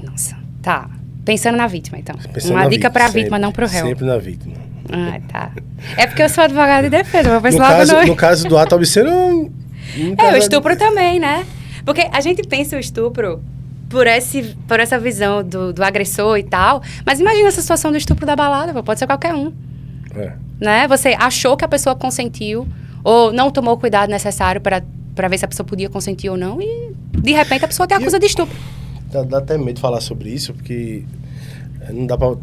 Nossa. Tá. Pensando na vítima, então. pensando Uma na dica para a sempre, vítima, não para o réu. Sempre na vítima. Ah, tá. É porque eu sou advogada de defesa, eu penso logo No caso do ato obsceno... o estupro também, né? Porque a gente pensa o estupro por essa visão do agressor e tal, mas imagina essa situação do estupro da balada, pô, pode ser qualquer um, né? Você achou que a pessoa consentiu ou não tomou o cuidado necessário para ver se a pessoa podia consentir ou não e, de repente, a pessoa te acusa de estupro. Dá até medo de falar sobre isso, porque não dá pra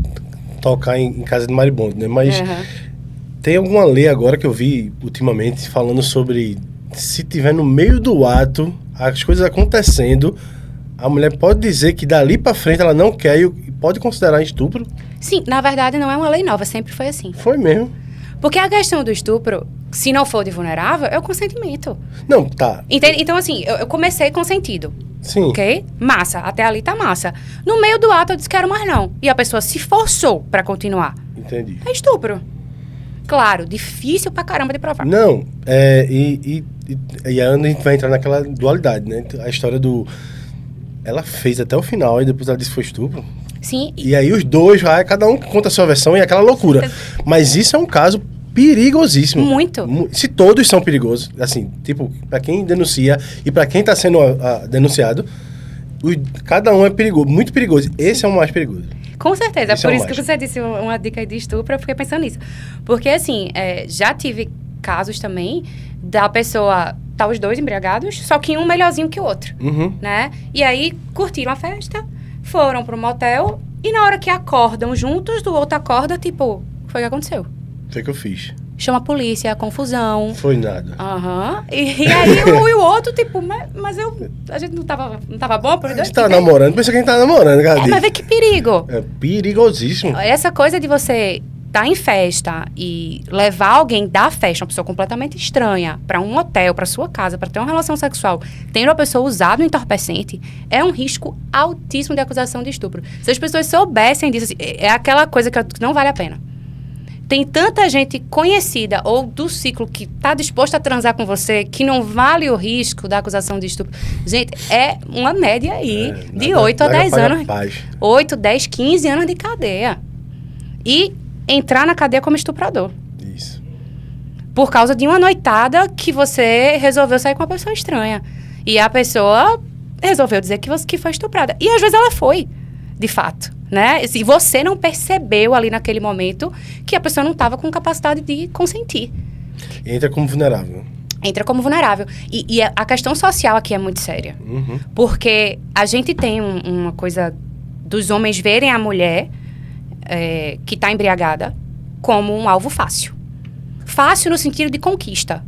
tocar em casa de maribondo, né? Mas tem alguma lei agora que eu vi ultimamente falando sobre se tiver no meio do ato, as coisas acontecendo, a mulher pode dizer que dali pra frente ela não quer e pode considerar estupro? Sim, na verdade não é uma lei nova, sempre foi assim. Foi mesmo. Porque a questão do estupro, se não for de vulnerável, é o consentimento. Não, tá. Entende? Então, assim, eu comecei consentido. Sim. Ok? Massa. Até ali tá massa. No meio do ato eu disse quero mais não. E a pessoa se forçou pra continuar. Entendi. É estupro. Claro, difícil pra caramba de provar. Não, e aí a gente vai entrar naquela dualidade, né? A história do... Ela fez até o final e depois ela disse que foi estupro. Sim. E aí os dois, cada um conta a sua versão e é aquela loucura. Mas isso é um caso perigosíssimo. Muito. Se todos são perigosos, assim, tipo, pra quem denuncia e pra quem tá sendo denunciado, cada um é perigoso, muito perigoso. Esse é o mais perigoso. Com certeza. Esse Por é o isso que mais. você disse uma dica de estupro, eu fiquei pensando nisso. Porque, assim, já tive casos também da pessoa tá os dois embriagados, só que um melhorzinho que o outro, né? E aí, curtiram a festa, foram pro motel e na hora que acordam juntos, do outro acorda, tipo, foi o que aconteceu. Foi o que eu fiz. chama a polícia, confusão. Foi nada. Aham. E aí o outro, tipo, mas a gente não tava bom por A dois? gente tá namorando, pensa que a gente tá namorando, cara. Mas vê que perigo. É perigosíssimo. Essa coisa de você estar em festa e levar alguém da festa, uma pessoa completamente estranha, pra um hotel, pra sua casa, pra ter uma relação sexual, tendo a pessoa usado um entorpecente, é um risco altíssimo de acusação de estupro. Se as pessoas soubessem disso, assim, é aquela coisa que não vale a pena. Tem tanta gente conhecida ou do ciclo que está disposta a transar com você que não vale o risco da acusação de estupro. Gente, é uma média aí de 8 a 10 anos. 8, 10, 15 anos de cadeia. E entrar na cadeia como estuprador. Isso. Por causa de uma noitada que você resolveu sair com uma pessoa estranha. E a pessoa resolveu dizer que foi estuprada. E às vezes ela foi, de fato. Né? E você não percebeu ali naquele momento que a pessoa não estava com capacidade de consentir. Entra como vulnerável. Entra como vulnerável. E a questão social aqui é muito séria. Uhum. Porque a gente tem uma coisa dos homens verem a mulher que está embriagada como um alvo fácil. Fácil no sentido de conquista.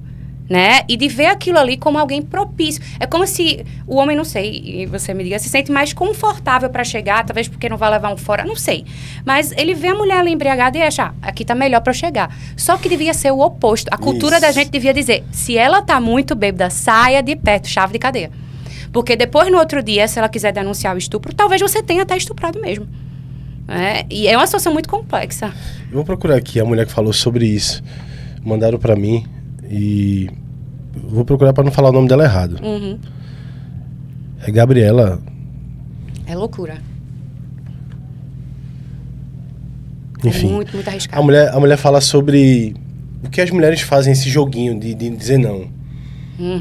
Né? E de ver aquilo ali como alguém propício. É como se o homem, não sei, e você me diga, se sente mais confortável para chegar, talvez porque não vai levar um fora, não sei. Mas ele vê a mulher ali embriagada e acha, aqui tá melhor para eu chegar. Só que devia ser o oposto. A cultura da gente devia dizer, se ela tá muito bêbada, saia de perto, chave de cadeia. Porque depois, no outro dia, se ela quiser denunciar o estupro, talvez você tenha até estuprado mesmo. E é uma situação muito complexa. Eu vou procurar aqui a mulher que falou sobre isso. Mandaram para mim. E vou procurar para não falar o nome dela errado. Uhum. É Gabriela. É loucura. Enfim. É muito arriscado. A mulher fala sobre o que as mulheres fazem esse joguinho de dizer não.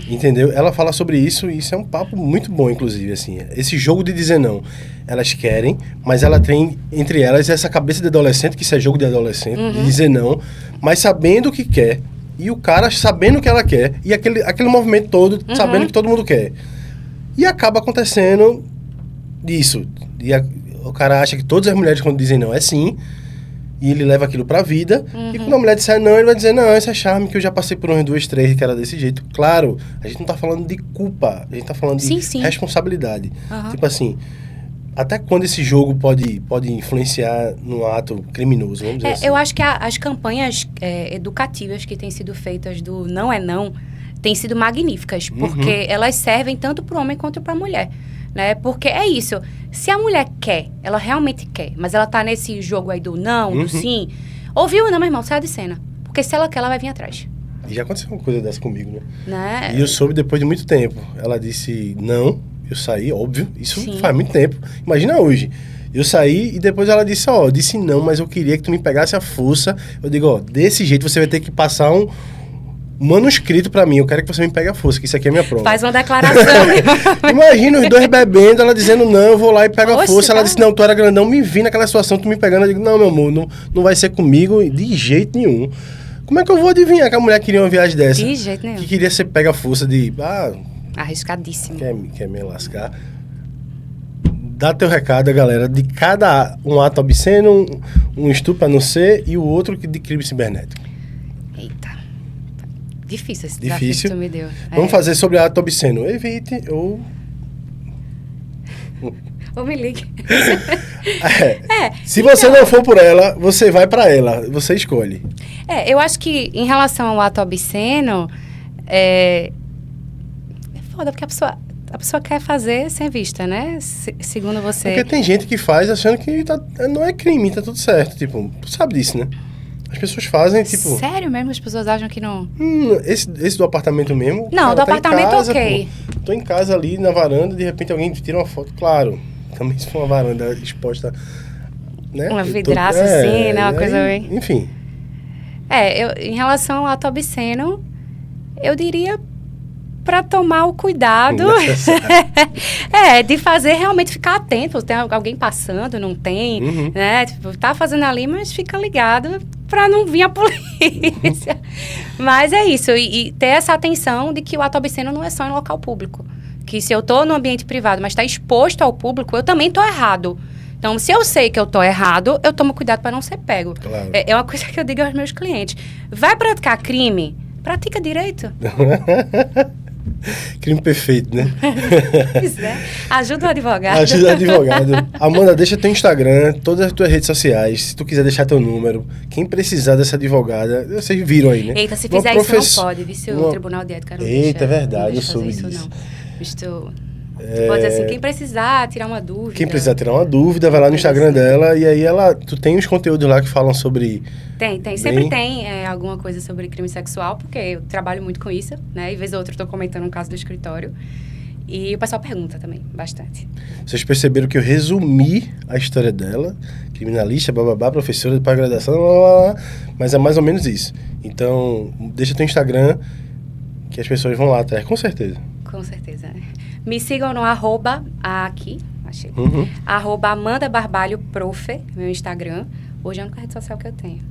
Entendeu? Ela fala sobre isso e isso é um papo muito bom, inclusive, assim. Esse jogo de dizer não. Elas querem, mas ela tem entre elas essa cabeça de adolescente, que isso é jogo de adolescente, de dizer não, mas sabendo o que quer. E o cara sabendo o que ela quer. E aquele movimento todo, sabendo que todo mundo quer. E acaba acontecendo isso. O cara acha que todas as mulheres, quando dizem não, é sim. E ele leva aquilo pra vida. E quando a mulher disser não, ele vai dizer, não, esse é charme, que eu já passei por umas 2, 3 que era desse jeito. Claro, a gente não tá falando de culpa. A gente tá falando de responsabilidade. Tipo assim... Até quando esse jogo pode influenciar num ato criminoso, vamos dizer assim? Eu acho que as campanhas educativas que têm sido feitas do não é não, têm sido magníficas, porque elas servem tanto para o homem quanto para a mulher, né? Porque é isso, se a mulher quer, ela realmente quer, mas ela tá nesse jogo aí do não, do sim, ouviu? Não, meu irmão, sai de cena. Porque se ela quer, ela vai vir atrás. E já aconteceu uma coisa dessa comigo, Né? E eu soube depois de muito tempo. Ela disse não... Eu saí, óbvio, isso faz muito tempo. Imagina hoje. Eu saí e depois ela disse, disse não, mas eu queria que tu me pegasse a força. Eu digo, desse jeito você vai ter que passar um manuscrito pra mim. Eu quero que você me pegue a força, que isso aqui é minha prova. Faz uma declaração. Imagina os dois bebendo, ela dizendo não, eu vou lá e pego a força. Ela disse, não, tu era grandão, me vi naquela situação, tu me pegando. Eu digo, não, meu amor, não vai ser comigo de jeito nenhum. Como é que eu vou adivinhar que a mulher queria uma viagem dessa? De jeito nenhum. Que queria ser pega a força de... Arriscadíssimo. Quer me lascar? Dá teu recado, galera, de cada um ato obsceno, um estupro a não ser, e o outro de crime cibernético. Eita. Difícil esse desafio que tu me deu. Vamos fazer sobre ato obsceno. Evite ou me ligue. Se você não for por ela, você vai pra ela. Você escolhe. Eu acho que em relação ao ato obsceno, é foda, porque a pessoa quer fazer sem vista, né? Segundo você. Porque tem gente que faz achando que não é crime, tá tudo certo. Tipo, tu sabe disso, né? As pessoas fazem, tipo... Sério mesmo? As pessoas acham que não... Esse do apartamento mesmo... Não, do apartamento casa, ok. Pô, tô em casa ali na varanda, de repente alguém tira uma foto. Claro, também se for uma varanda exposta... Né? Uma vidraça assim, né? Uma coisa bem... Enfim. Em relação ao ato obsceno, eu diria... para tomar o cuidado de fazer realmente ficar atento. Tem alguém passando, não tem, né? Tipo, tá fazendo ali, mas fica ligado para não vir a polícia. Mas é isso, e ter essa atenção de que o ato obsceno não é só em local público. Que se eu tô no ambiente privado, mas está exposto ao público, eu também tô errado. Então, se eu sei que eu tô errado, eu tomo cuidado para não ser pego. Claro. É uma coisa que eu digo aos meus clientes. Vai praticar crime? Pratica direito. Crime perfeito, né? Pois é. Ajuda o advogado. Ajuda o advogado. Amanda, deixa teu Instagram, todas as tuas redes sociais, se tu quiser deixar teu número. Quem precisar dessa advogada, vocês viram aí, né? Eita, se fizer isso não pode, viu? Se o Tribunal de Ética não Eita, deixa, é verdade, não deixa eu soube fazer disso. Isso, não. Tu pode dizer assim, quem precisar tirar uma dúvida. Quem precisar tirar uma dúvida, vai lá no Instagram dela e aí tu tem os conteúdos lá que falam sobre... Tem. Sempre tem alguma coisa sobre crime sexual, porque eu trabalho muito com isso, né? E vez ou outra eu tô comentando um caso do escritório. E o pessoal pergunta também, bastante. Vocês perceberam que eu resumi a história dela, criminalista, bababá, professora de pós-graduação, blá, blá, blá, mas é mais ou menos isso. Então, deixa teu Instagram que as pessoas vão lá atrás, com certeza. Com certeza. Me sigam no aqui, achei. @AmandaBarbalhoProf, meu Instagram. Hoje é a única rede social que eu tenho.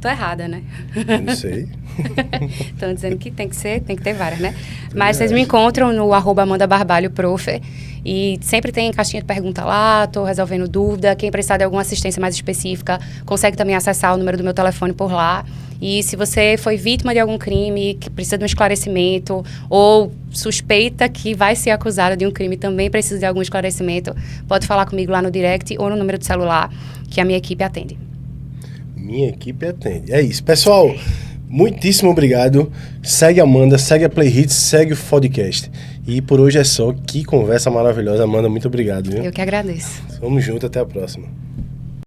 Tô errada, né? Eu não sei. Estão dizendo que tem que ter várias, né? Mas vocês me encontram no @AmandaBarbalhoProf e sempre tem caixinha de pergunta lá, tô resolvendo dúvida. Quem precisar de alguma assistência mais específica, consegue também acessar o número do meu telefone por lá. E se você foi vítima de algum crime, que precisa de um esclarecimento, ou suspeita que vai ser acusada de um crime, também precisa de algum esclarecimento, pode falar comigo lá no direct ou no número de celular, que a minha equipe atende. Minha equipe atende. É isso. Pessoal, muitíssimo obrigado. Segue a Amanda, segue a Play Hits, segue o podcast. E por hoje é só. Que conversa maravilhosa. Amanda, muito obrigado. Viu? Eu que agradeço. Vamos junto, até a próxima.